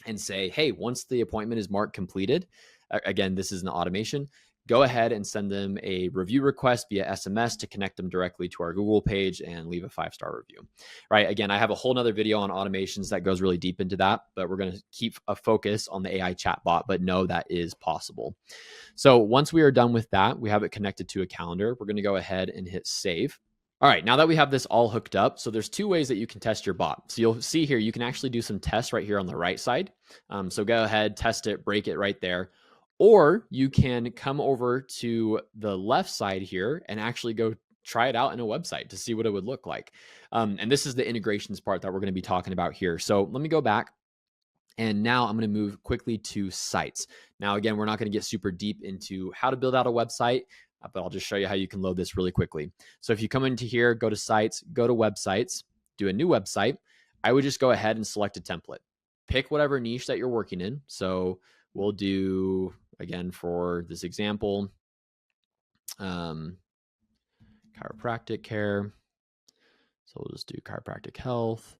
and say, hey, once the appointment is marked completed, again, this is an automation, go ahead and send them a review request via SMS to connect them directly to our Google page and leave a 5-star review, right? Again, I have a whole nother video on automations that goes really deep into that, but we're going to keep a focus on the AI chatbot, but know that is possible. So once we are done with that, we have it connected to a calendar. We're going to go ahead and hit save. All right, now that we have this all hooked up, so there's two ways that you can test your bot. So you'll see here, you can actually do some tests right here on the right side. So go ahead, test it, break it right there. Or you can come over to the left side here and actually go try it out in a website to see what it would look like. And this is the integrations part that we're going to be talking about here. So let me go back. And now I'm going to move quickly to sites. Now, again, we're not going to get super deep into how to build out a website, but I'll just show you how you can load this really quickly. So if you come into here, go to sites, go to websites, do a new website, I would just go ahead and select a template. Pick whatever niche that you're working in. So we'll do, again, for this example, chiropractic care. So we'll just do chiropractic health.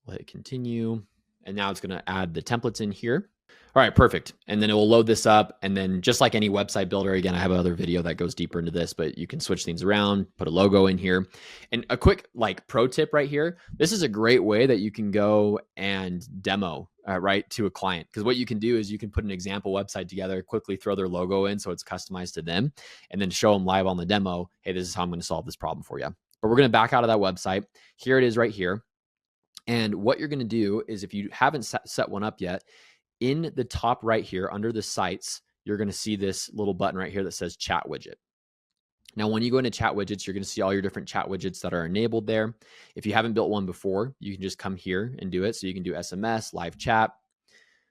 We'll hit continue. And now it's going to add the templates in here. All right, perfect. And then it will load this up. And then just like any website builder, again, I have another video that goes deeper into this, but you can switch things around, put a logo in here. And a quick pro tip right here, this is a great way that you can go and demo right to a client. Because what you can do is you can put an example website together, quickly throw their logo in so it's customized to them, and then show them live on the demo, hey, this is how I'm going to solve this problem for you. But we're going to back out of that website. Here it is right here. And what you're going to do is if you haven't set one up yet, in the top right here under the sites, you're going to see this little button right here that says chat widget. Now, when you go into chat widgets, you're going to see all your different chat widgets that are enabled there. If you haven't built one before, you can just come here and do it. So you can do SMS, live chat.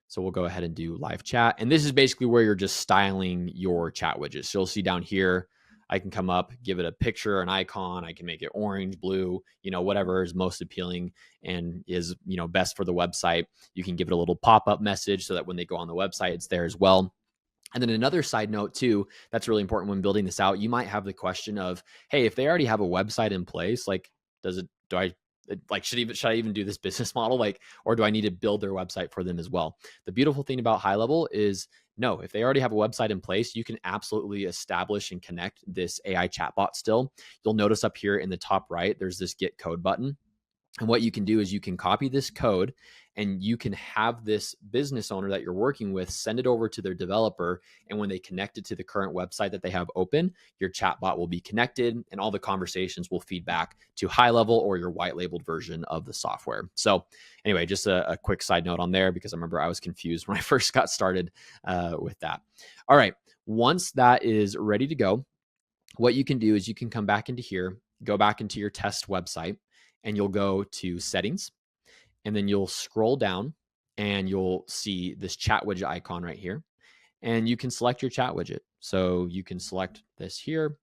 So we'll go ahead and do live chat. And this is basically where you're just styling your chat widgets. So you'll see down here, I can come up, give it a picture, an icon. I can make it orange, blue, whatever is most appealing and is, best for the website. You can give it a little pop-up message so that when they go on the website, it's there as well. And then another side note too, that's really important when building this out. You might have the question of, hey, if they already have a website in place, do I Like, should I even do this business model? Like, or do I need to build their website for them as well? The beautiful thing about HighLevel is no, if they already have a website in place, you can absolutely establish and connect this AI chatbot still. You'll notice up here in the top right, there's this get code button. And what you can do is you can copy this code and you can have this business owner that you're working with send it over to their developer. And when they connect it to the current website that they have open, your chatbot will be connected and all the conversations will feed back to HighLevel or your white labeled version of the software. So anyway, just a quick side note on there, because I remember I was confused when I first got started with that. All right. Once that is ready to go, what you can do is you can come back into here, go back into your test website, and you'll go to settings, and then you'll scroll down and you'll see this chat widget icon right here. And you can select your chat widget. So you can select this here,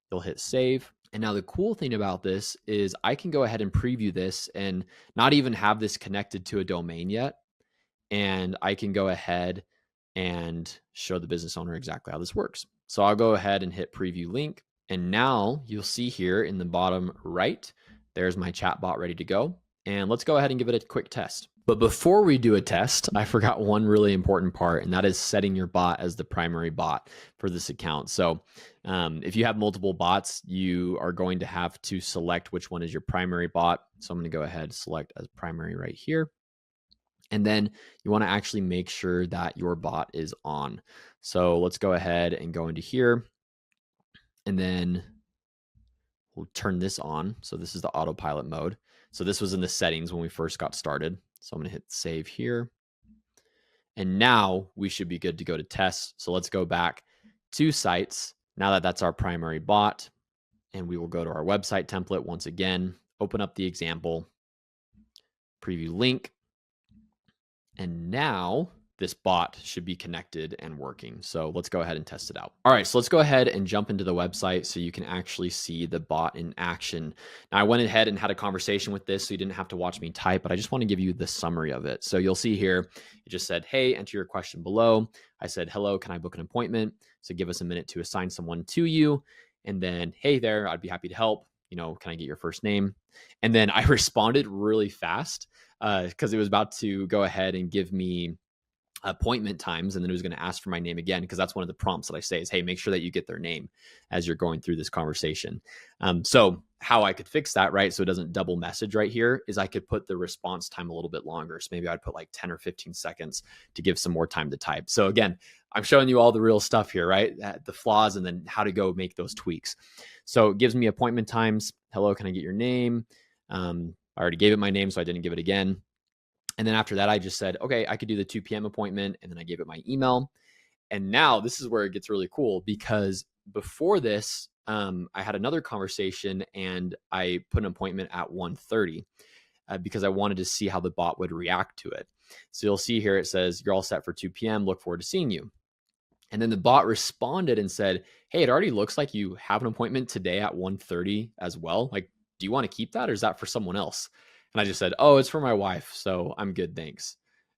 you'll hit save. And now the cool thing about this is I can go ahead and preview this and not even have this connected to a domain yet. And I can go ahead and show the business owner exactly how this works. So I'll go ahead and hit preview link. And now you'll see here in the bottom right, there's my chatbot ready to go. And let's go ahead and give it a quick test. But before we do a test, I forgot one really important part, and that is setting your bot as the primary bot for this account. So if you have multiple bots, you are going to have to select which one is your primary bot. So I'm going to go ahead and select as primary right here. And then you want to actually make sure that your bot is on. So let's go ahead and go into here, and then we'll turn this on. So this is the autopilot mode. So this was in the settings when we first got started. So I'm going to hit save here. And now we should be good to go to test. So let's go back to sites. Now that that's our primary bot, and we will go to our website template once again, open up the example, preview link. And now this bot should be connected and working. So let's go ahead and test it out. All right, so let's go ahead and jump into the website so you can actually see the bot in action. Now I went ahead and had a conversation with this, so you didn't have to watch me type, but I just want to give you the summary of it. So you'll see here, it just said, hey, enter your question below. I said, hello, can I book an appointment? So give us a minute to assign someone to you. And then, hey there, I'd be happy to help. Can I get your first name? And then I responded really fast because it was about to go ahead and give me appointment times, and then it was going to ask for my name again, because that's one of the prompts that I say is, hey, make sure that you get their name as you're going through this conversation. So how I could fix that, right, so it doesn't double message right here, is I could put the response time a little bit longer. So maybe I'd put like 10 or 15 seconds to give some more time to type. So again, I'm showing you all the real stuff here, right? The flaws, and then how to go make those tweaks. So it gives me appointment times. Hello, can I get your name? I already gave it my name, so I didn't give it again. And then after that, I just said, okay, I could do the 2 p.m. appointment. And then I gave it my email. And now this is where it gets really cool, because before this, I had another conversation and I put an appointment at 1:30 because I wanted to see how the bot would react to it. So you'll see here, it says, you're all set for 2 p.m. Look forward to seeing you. And then the bot responded and said, hey, it already looks like you have an appointment today at 1:30 as well. Like, do you want to keep that, or is that for someone else? And I just said, oh, it's for my wife, so I'm good, thanks.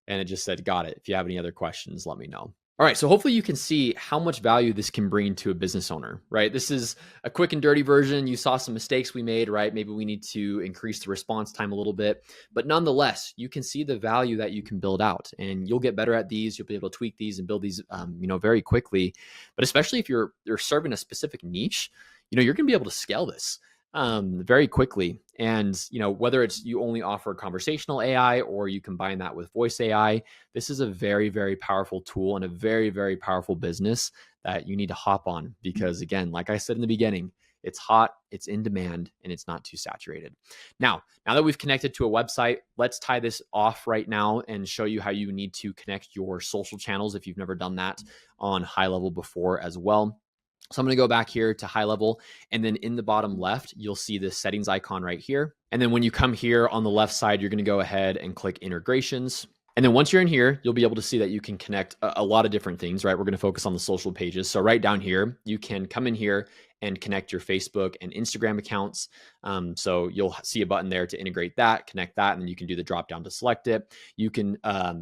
And it just said, got it. If you have any other questions, let me know. All right, so hopefully you can see how much value this can bring to a business owner, right? This is a quick and dirty version. You saw some mistakes we made, right? Maybe we need to increase the response time a little bit, but nonetheless, you can see the value that you can build out, and you'll get better at these. You'll be able to tweak these and build these, very quickly. But especially if you're serving a specific niche, you're going to be able to scale this very quickly. And, whether it's you only offer conversational AI or you combine that with voice AI, this is a very, very powerful tool and a very, very powerful business that you need to hop on, because again, like I said in the beginning, it's hot, it's in demand, and it's not too saturated. Now that we've connected to a website, let's tie this off right now and show you how you need to connect your social channels if you've never done that on HighLevel before as well. So I'm going to go back here to HighLevel, and then in the bottom left, you'll see this settings icon right here. And then when you come here on the left side, you're going to go ahead and click integrations. And then once you're in here, you'll be able to see that you can connect a lot of different things, right? We're going to focus on the social pages. So right down here, you can come in here and connect your Facebook and Instagram accounts. So you'll see a button there to integrate that, connect that, and then you can do the drop down to select it. You can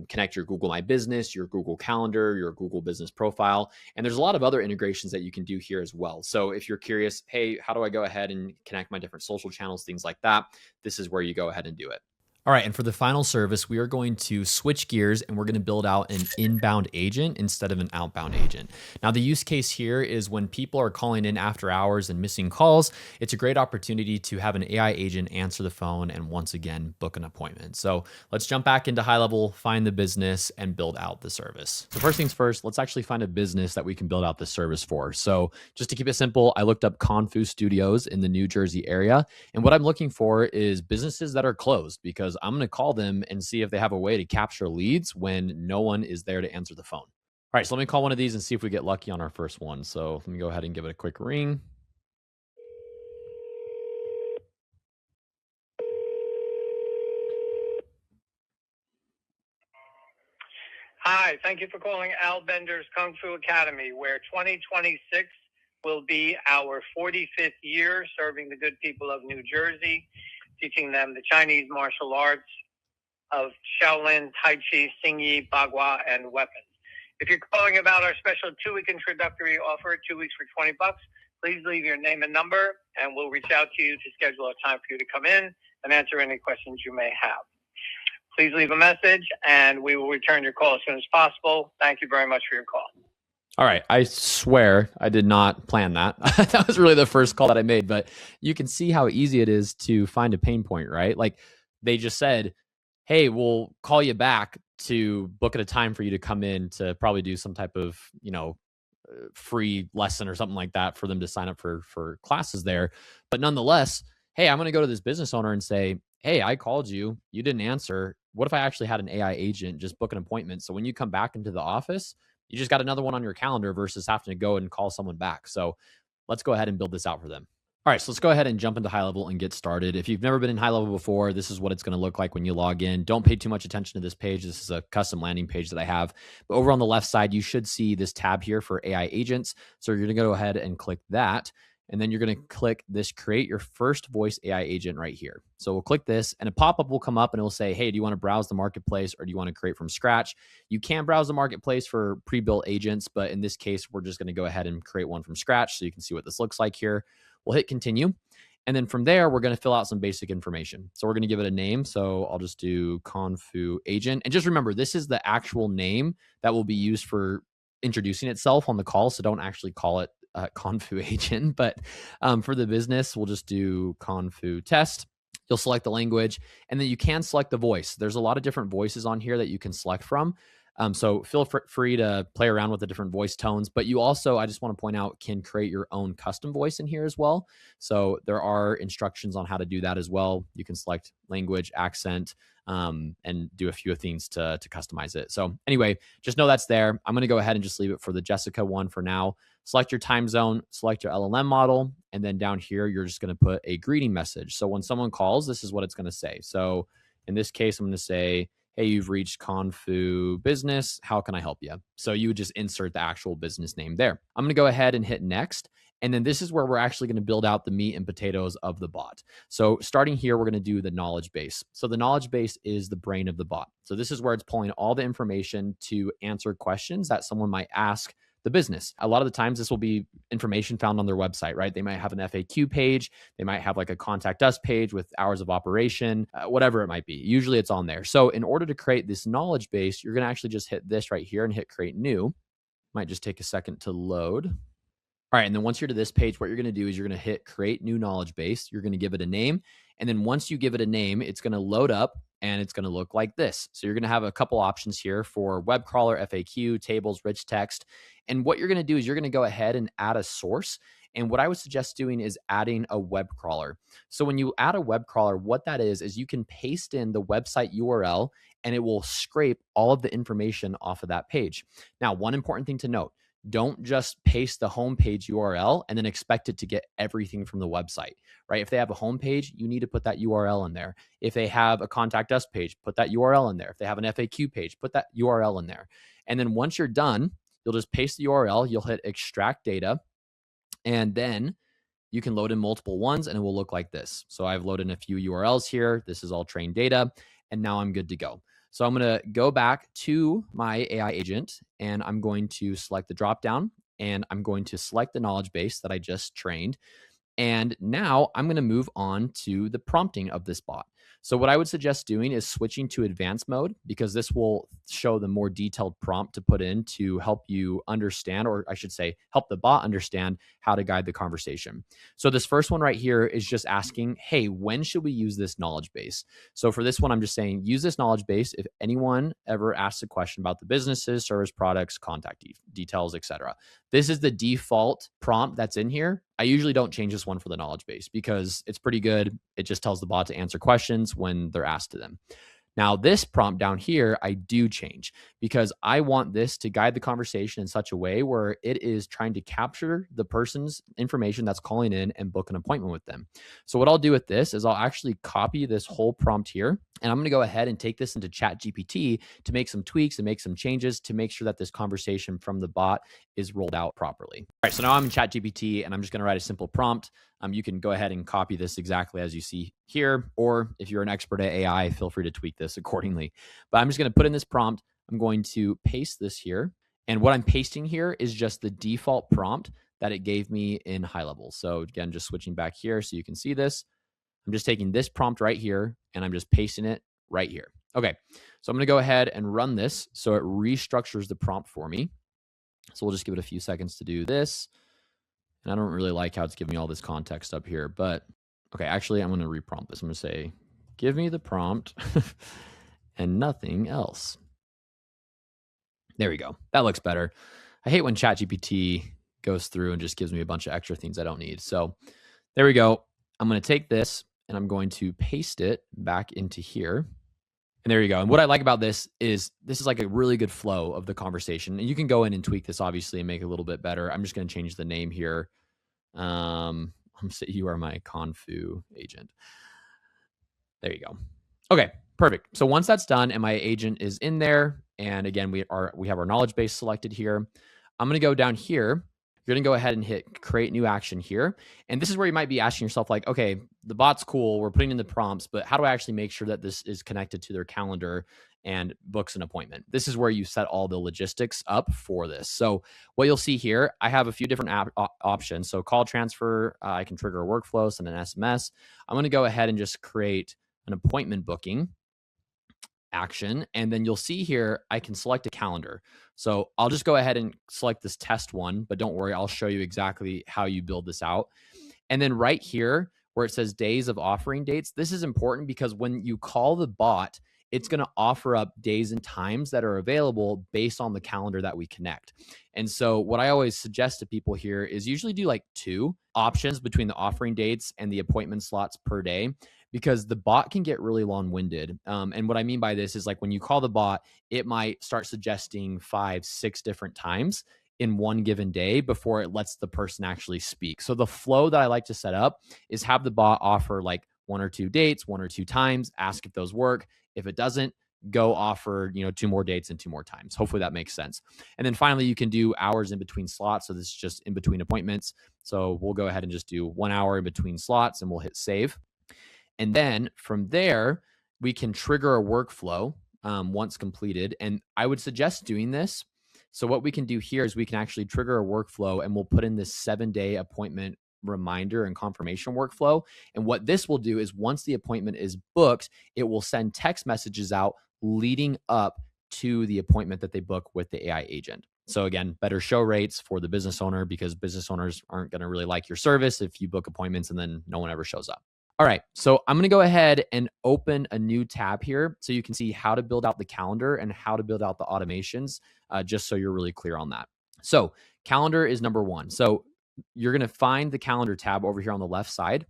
connect your Google My Business, your Google Calendar, your Google Business Profile, and there's a lot of other integrations that you can do here as well. So if you're curious, hey, how do I go ahead and connect my different social channels, things like that, this is where you go ahead and do it. All right, and for the final service, we are going to switch gears and we're going to build out an inbound agent instead of an outbound agent. Now, the use case here is when people are calling in after hours and missing calls, it's a great opportunity to have an AI agent answer the phone and once again, book an appointment. So let's jump back into HighLevel, find the business and build out the service. So first things first, let's actually find a business that we can build out the service for. So just to keep it simple, I looked up Confu Studios in the New Jersey area. And what I'm looking for is businesses that are closed because I'm going to call them and see if they have a way to capture leads when no one is there to answer the phone. All right, so let me call one of these and see if we get lucky on our first one. So let me go ahead and give it a quick ring. Hi, thank you for calling Al Bender's Kung Fu Academy, where 2026 will be our 45th year serving the good people of New Jersey, teaching them the Chinese martial arts of Shaolin, Tai Chi, Xingyi, Bagua, and weapons. If you're calling about our special 2-week introductory offer, 2 weeks for $20, please leave your name and number, and we'll reach out to you to schedule a time for you to come in and answer any questions you may have. Please leave a message, and we will return your call as soon as possible. Thank you very much for your call. All right. I swear I did not plan that. That was really the first call that I made, but you can see how easy it is to find a pain point, right? Like they just said, hey, we'll call you back to book at a time for you to come in to probably do some type of, free lesson or something like that for them to sign up for classes there. But nonetheless, hey, I'm going to go to this business owner and say, hey, I called you, you didn't answer. What if I actually had an AI agent just book an appointment? So when you come back into the office, you just got another one on your calendar versus having to go and call someone back. So let's go ahead and build this out for them. All right, so let's go ahead and jump into HighLevel and get started. If you've never been in HighLevel before, this is what it's going to look like when you log in. Don't pay too much attention to this page. This is a custom landing page that I have. But over on the left side, you should see this tab here for AI agents. So you're going to go ahead and click that. And then you're going to click this create your first voice AI agent right here. So we'll click this and a pop-up will come up and it'll say, hey, do you want to browse the marketplace or do you want to create from scratch? You can browse the marketplace for pre-built agents, but in this case, we're just going to go ahead and create one from scratch so you can see what this looks like here. We'll hit continue. And then from there, we're going to fill out some basic information. So we're going to give it a name. So I'll just do Confu agent. And just remember, this is the actual name that will be used for introducing itself on the call. So don't actually call it Confu agent. But for the business, we'll just do Confu test. You'll select the language and then you can select the voice. There's a lot of different voices on here that you can select from. So feel free to play around with the different voice tones, but you also, I just want to point out, can create your own custom voice in here as well. So there are instructions on how to do that as well. You can select language, accent, and do a few things to customize it. So anyway, just know that's there. I'm going to go ahead and just leave it for the Jessica one for now. Select your time zone, select your LLM model, and then down here, you're just going to put a greeting message. So when someone calls, this is what it's going to say. So in this case, I'm going to say, hey, you've reached Confu Business. How can I help you? So you would just insert the actual business name there. I'm going to go ahead and hit next. And then this is where we're actually going to build out the meat and potatoes of the bot. So starting here, we're going to do the knowledge base. So the knowledge base is the brain of the bot. So this is where it's pulling all the information to answer questions that someone might ask the business. A lot of the times this will be information found on their website, right? They might have an FAQ page. They might have like a contact us page with hours of operation, whatever it might be. Usually it's on there. So in order to create this knowledge base, you're going to actually just hit this right here and hit create new. Might just take a second to load. All right. And then once you're to this page, what you're going to do is you're going to hit create new knowledge base. You're going to give it a name. And then once you give it a name, it's going to load up and it's going to look like this. So you're going to have a couple options here for web crawler, FAQ, tables, rich text. And what you're going to do is you're going to go ahead and add a source. And what I would suggest doing is adding a web crawler. So when you add a web crawler, what that is you can paste in the website URL and it will scrape all of the information off of that page. Now, one important thing to note, don't just paste the homepage URL and then expect it to get everything from the website, right? If they have a homepage, you need to put that URL in there. If they have a contact us page, put that URL in there. If they have an FAQ page, put that URL in there. And then once you're done, you'll just paste the URL, you'll hit extract data, and then you can load in multiple ones and it will look like this. So I've loaded in a few URLs here. This is all trained data, and now I'm good to go. So I'm going to go back to my AI agent, and I'm going to select the dropdown, and I'm going to select the knowledge base that I just trained. And now I'm going to move on to the prompting of this bot. So what I would suggest doing is switching to advanced mode, because this will show the more detailed prompt to put in to help you understand, or I should say, help the bot understand how to guide the conversation. So this first one right here is just asking, hey, when should we use this knowledge base? So for this one, I'm just saying, use this knowledge base if anyone ever asks a question about the businesses, service, products, contact details, etc. This is the default prompt that's in here. I usually don't change this one for the knowledge base because it's pretty good. It just tells the bot to answer questions when they're asked to them. Now, this prompt down here, I do change because I want this to guide the conversation in such a way where it is trying to capture the person's information that's calling in and book an appointment with them. So what I'll do with this is I'll actually copy this whole prompt here, and I'm going to go ahead and take this into ChatGPT to make some tweaks and make some changes to make sure that this conversation from the bot is rolled out properly. All right, so now I'm in ChatGPT and I'm just going to write a simple prompt. You can go ahead and copy this exactly as you see here, or if you're an expert at AI, feel free to tweak this accordingly. But I'm just going to put in this prompt. I'm going to paste this here. And what I'm pasting here is just the default prompt that it gave me in HighLevel. So again, just switching back here so you can see this. I'm just taking this prompt right here and I'm just pasting it right here. Okay, so I'm going to go ahead and run this so it restructures the prompt for me. So we'll just give it a few seconds to do this. And I don't really like how it's giving me all this context up here, but okay, actually I'm going to reprompt this. I'm going to say, give me the prompt and nothing else. There we go. That looks better. I hate when ChatGPT goes through and just gives me a bunch of extra things I don't need. So there we go. I'm going to take this and I'm going to paste it back into here. And there you go. And what I like about this is like a really good flow of the conversation. And you can go in and tweak this, obviously, and make it a little bit better. I'm just going to change the name here. I'm going to say you are my Confu agent. There you go. Okay, perfect. So once that's done and my agent is in there, and again, we have our knowledge base selected here, I'm going to go down here. You're going to go ahead and hit create new action here. And this is where you might be asking yourself like, okay, the bot's cool. We're putting in the prompts, but how do I actually make sure that this is connected to their calendar and books an appointment? This is where you set all the logistics up for this. So what you'll see here, I have a few different options. So call transfer, I can trigger a workflow, send an SMS. I'm going to go ahead and just create an appointment booking action. And then you'll see here, I can select a calendar. So I'll just go ahead and select this test one, but don't worry, I'll show you exactly how you build this out. And then right here, where it says days of offering dates, this is important because when you call the bot, it's going to offer up days and times that are available based on the calendar that we connect. And so what I always suggest to people here is usually do like 2 options between the offering dates and the appointment slots per day, because the bot can get really long-winded. And what I mean by this is like when you call the bot, it might start suggesting 5, 6 different times in one given day before it lets the person actually speak. So the flow that I like to set up is have the bot offer like 1 or 2 dates, 1 or 2 times, ask if those work. If it doesn't, go offer 2 more dates and 2 more times. Hopefully that makes sense. And then finally, you can do hours in between slots. So this is just in between appointments. So we'll go ahead and just do 1 hour in between slots and we'll hit save. And then from there, we can trigger a workflow once completed. And I would suggest doing this. So what we can do here is we can actually trigger a workflow and we'll put in this 7-day appointment reminder and confirmation workflow. And what this will do is once the appointment is booked, it will send text messages out leading up to the appointment that they book with the AI agent. So again, better show rates for the business owner because business owners aren't going to really like your service if you book appointments and then no one ever shows up. All right, so I'm going to go ahead and open a new tab here so you can see how to build out the calendar and how to build out the automations, just so you're really clear on that. So calendar is number 1. So you're going to find the calendar tab over here on the left side.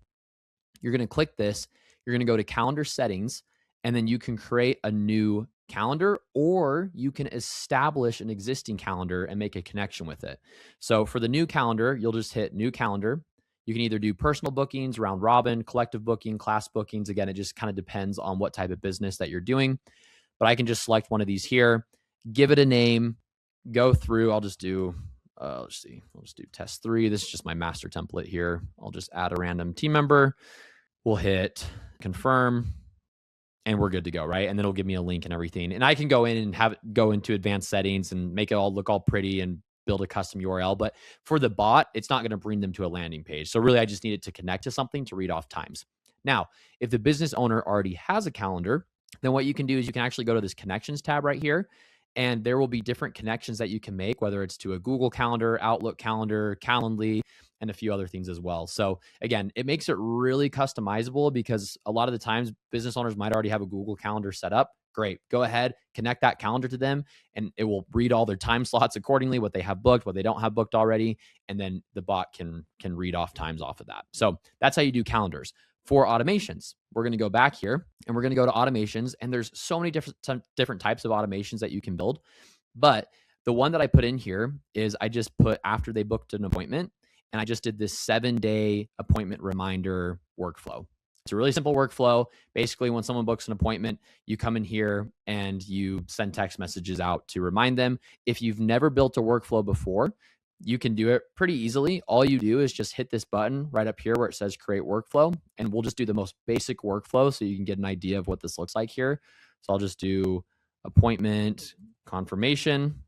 You're going to click this. You're going to go to calendar settings, and then you can create a new calendar, or you can establish an existing calendar and make a connection with it. So for the new calendar, you'll just hit new calendar. You can either do personal bookings, round robin, collective booking, class bookings. Again, it just kind of depends on what type of business that you're doing. But I can just select one of these here, give it a name, go through. I'll just do let's see, we'll just do test 3. This is just my master template here. I'll just add a random team member. We'll hit confirm and we're good to go, right? And then it'll give me a link and everything. And I can go in and have it go into advanced settings and make it all look all pretty and build a custom URL. But for the bot, it's not going to bring them to a landing page. So really, I just need it to connect to something to read off times. Now, if the business owner already has a calendar, then what you can do is you can actually go to this connections tab right here. And there will be different connections that you can make, whether it's to a Google Calendar, Outlook Calendar, Calendly, and a few other things as well. So again, it makes it really customizable because a lot of the times business owners might already have a Google Calendar set up. Great. Go ahead, connect that calendar to them, and it will read all their time slots accordingly, what they have booked, what they don't have booked already, and then the bot can read off times off of that. So that's how you do calendars. For automations, we're going to go back here and we're going to go to automations, and there's so many different types of automations that you can build. But the one that I put in here is I just put after they booked an appointment, and I just did this 7-day appointment reminder workflow. It's a really simple workflow. Basically, when someone books an appointment, you come in here and you send text messages out to remind them. If you've never built a workflow before, you can do it pretty easily. All you do is just hit this button right up here where it says create workflow, and we'll just do the most basic workflow so you can get an idea of what this looks like here. So I'll just do appointment confirmation.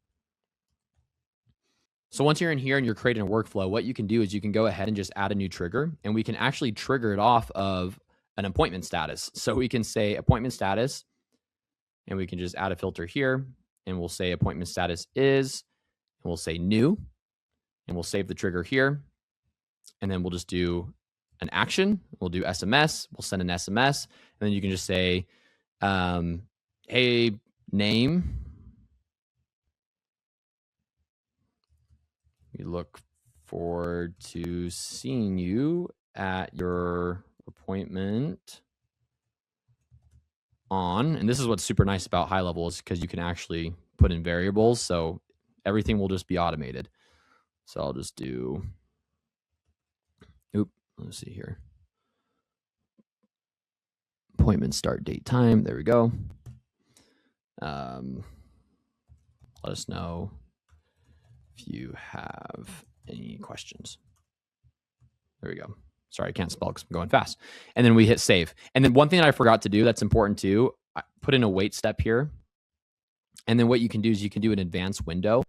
So once you're in here and you're creating a workflow, what you can do is you can go ahead and just add a new trigger, and we can actually trigger it off of an appointment status. So we can say appointment status, and we can just add a filter here, and we'll say appointment status is, and we'll say new, and we'll save the trigger here. And then we'll just do an action. We'll do SMS. We'll send an SMS. And then you can just say, hey, name. We look forward to seeing you at your appointment on. And this is what's super nice about HighLevel is because you can actually put in variables. So everything will just be automated. So I'll just do, let's see here. Appointment start date time. There we go. Let us know if you have any questions. There we go. Sorry, I can't spell because I'm going fast. And then we hit save. And then one thing that I forgot to do that's important too, I put in a wait step here. And then what you can do is you can do an advanced window.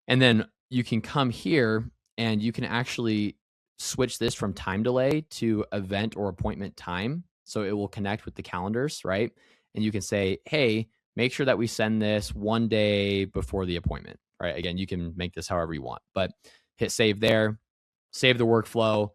And then you can come here and you can actually switch this from time delay to event or appointment time. So it will connect with the calendars, right? And you can say, hey, make sure that we send this 1 day before the appointment, right? Again, you can make this however you want, but hit save there, save the workflow,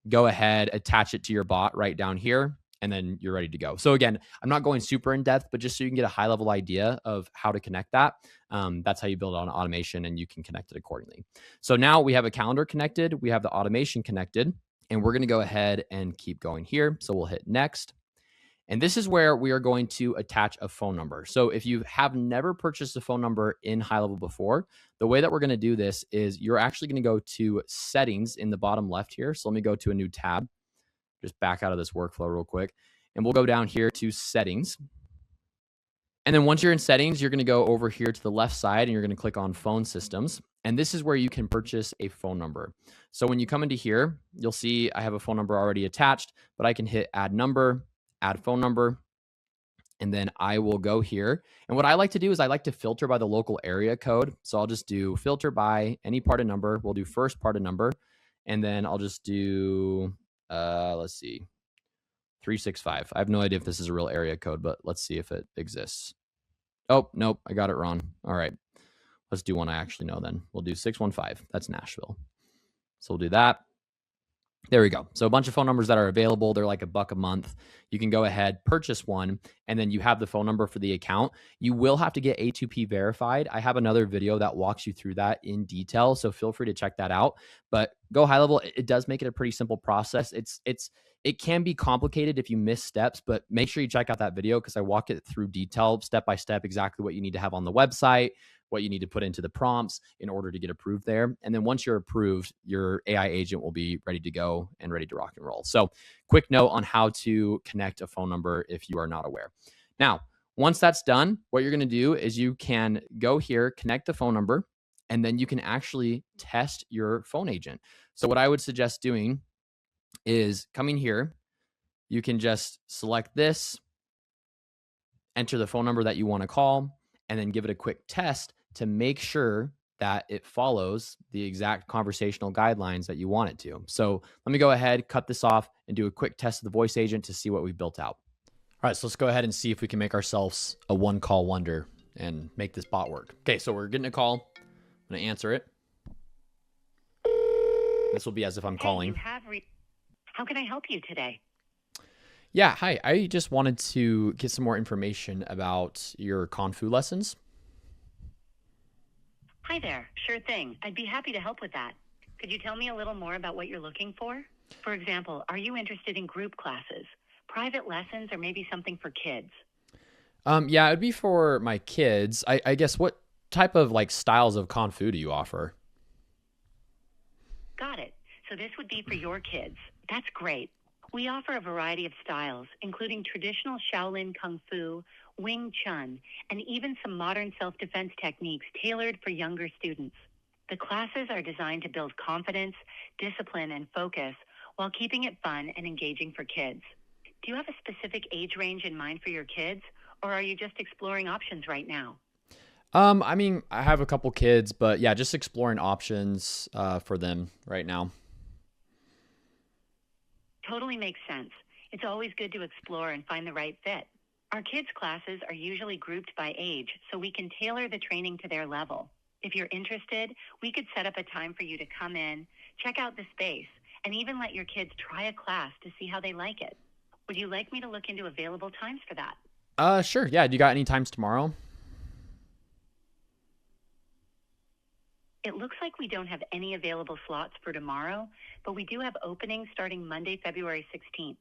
go ahead, attach it to your bot right down here, and then you're ready to go. So again, I'm not going super in depth, but just so you can get a high level idea of how to connect that. That's how you build on automation, and you can connect it accordingly. So now we have a calendar connected, we have the automation connected, and we're going to go ahead and keep going here. So we'll hit next. And this is where we are going to attach a phone number. So if you have never purchased a phone number in HighLevel before, the way that we're going to do this is you're actually going to go to settings in the bottom left here. So let me go to a new tab, just back out of this workflow real quick. And we'll go down here to settings. And then once you're in settings, you're going to go over here to the left side and you're going to click on phone systems. And this is where you can purchase a phone number. So when you come into here, you'll see I have a phone number already attached, but I can hit add number, add phone number, and then I will go here. And what I like to do is I like to filter by the local area code. So I'll just do filter by any part of number. We'll do first part of number. And then I'll just do, let's see, 365. I have no idea if this is a real area code, but let's see if it exists. Oh, nope, I got it wrong. All right, let's do one I actually know then. We'll do 615. That's Nashville. So we'll do that. There we go. So a bunch of phone numbers that are available. They're like $1 a month. You can go ahead, purchase one, and then you have the phone number for the account. You will have to get A2P verified. I have another video that walks you through that in detail, so feel free to check that out. But go HighLevel. It does make it a pretty simple process. It can be complicated if you miss steps, but make sure you check out that video because I walk it through detail, step by step, exactly what you need to have on the website, what you need to put into the prompts in order to get approved there. And then once you're approved, your AI agent will be ready to go and ready to rock and roll. So quick note on how to connect a phone number if you are not aware. Now, once that's done, what you're going to do is you can go here, connect the phone number, and then you can actually test your phone agent. So what I would suggest doing is coming here. You can just select this, enter the phone number that you want to call, and then give it a quick test to make sure that it follows the exact conversational guidelines that you want it to. So let me go ahead, cut this off, and do a quick test of the voice agent to see what we've built out. All right, so let's go ahead and see if we can make ourselves a one-call wonder and make this bot work. Okay, so we're getting a call. I'm going to answer it. This will be as if I'm calling. How can I help you today? Yeah, hi. I just wanted to get some more information about your Kung Fu lessons. Hi there. Sure thing. I'd be happy to help with that. Could you tell me a little more about what you're looking for? For example, are you interested in group classes, private lessons, or maybe something for kids? Yeah, it'd be for my kids. I guess what type of like styles of Kung Fu do you offer? Got it. So this would be for your kids. That's great. We offer a variety of styles, including traditional Shaolin Kung Fu, Wing Chun, and even some modern self-defense techniques tailored for younger students. The classes are designed to build confidence, discipline, and focus while keeping it fun and engaging for kids. Do you have a specific age range in mind for your kids, or are you just exploring options right now? I mean, I have a couple kids, but yeah, just exploring options for them right now. Totally makes sense. It's always good to explore and find the right fit. Our kids' classes are usually grouped by age, so we can tailor the training to their level. If you're interested, we could set up a time for you to come in, check out the space, and even let your kids try a class to see how they like it. Would you like me to look into available times for that? Sure. Yeah. Do you got any times tomorrow? It looks like we don't have any available slots for tomorrow, but we do have openings starting Monday, February 16th.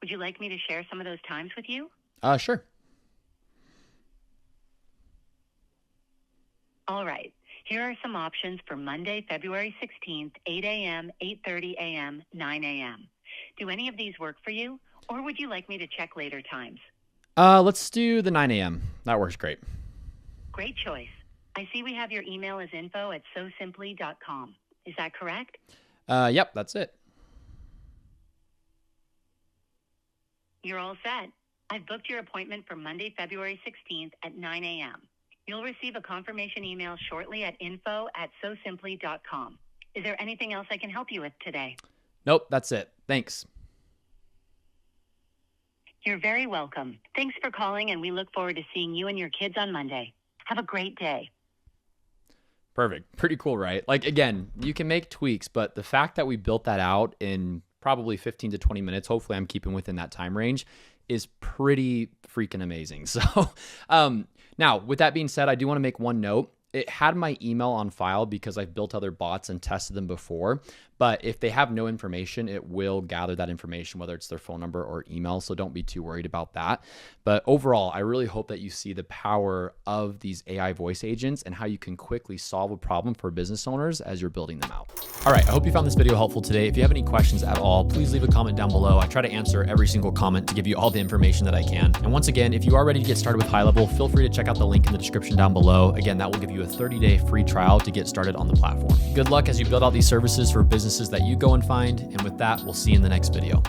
Would you like me to share some of those times with you? Sure. All right. Here are some options for Monday, February 16th, 8 a.m., 8:30 a.m., 9 a.m. Do any of these work for you, or would you like me to check later times? Let's do the 9 a.m. That works great. Great choice. I see we have your email as info@sosimply.com. Is that correct? Yep, that's it. You're all set. I've booked your appointment for Monday, February 16th at 9 a.m. You'll receive a confirmation email shortly at info@sosimply.com. Is there anything else I can help you with today? Nope, that's it. Thanks. You're very welcome. Thanks for calling, and we look forward to seeing you and your kids on Monday. Have a great day. Perfect. Pretty cool, right? Like, again, you can make tweaks, but the fact that we built that out in probably 15 to 20 minutes, hopefully I'm keeping within that time range, is pretty freaking amazing. So now, with that being said, I do want to make one note. It had my email on file because I've built other bots and tested them before. But if they have no information, it will gather that information, whether it's their phone number or email. So don't be too worried about that. But overall, I really hope that you see the power of these AI voice agents and how you can quickly solve a problem for business owners as you're building them out. All right, I hope you found this video helpful today. If you have any questions at all, please leave a comment down below. I try to answer every single comment to give you all the information that I can. And once again, if you are ready to get started with HighLevel, feel free to check out the link in the description down below. Again, that will give you a 30-day free trial to get started on the platform. Good luck as you build out these services for businesses that you go and find. And with that, we'll see you in the next video.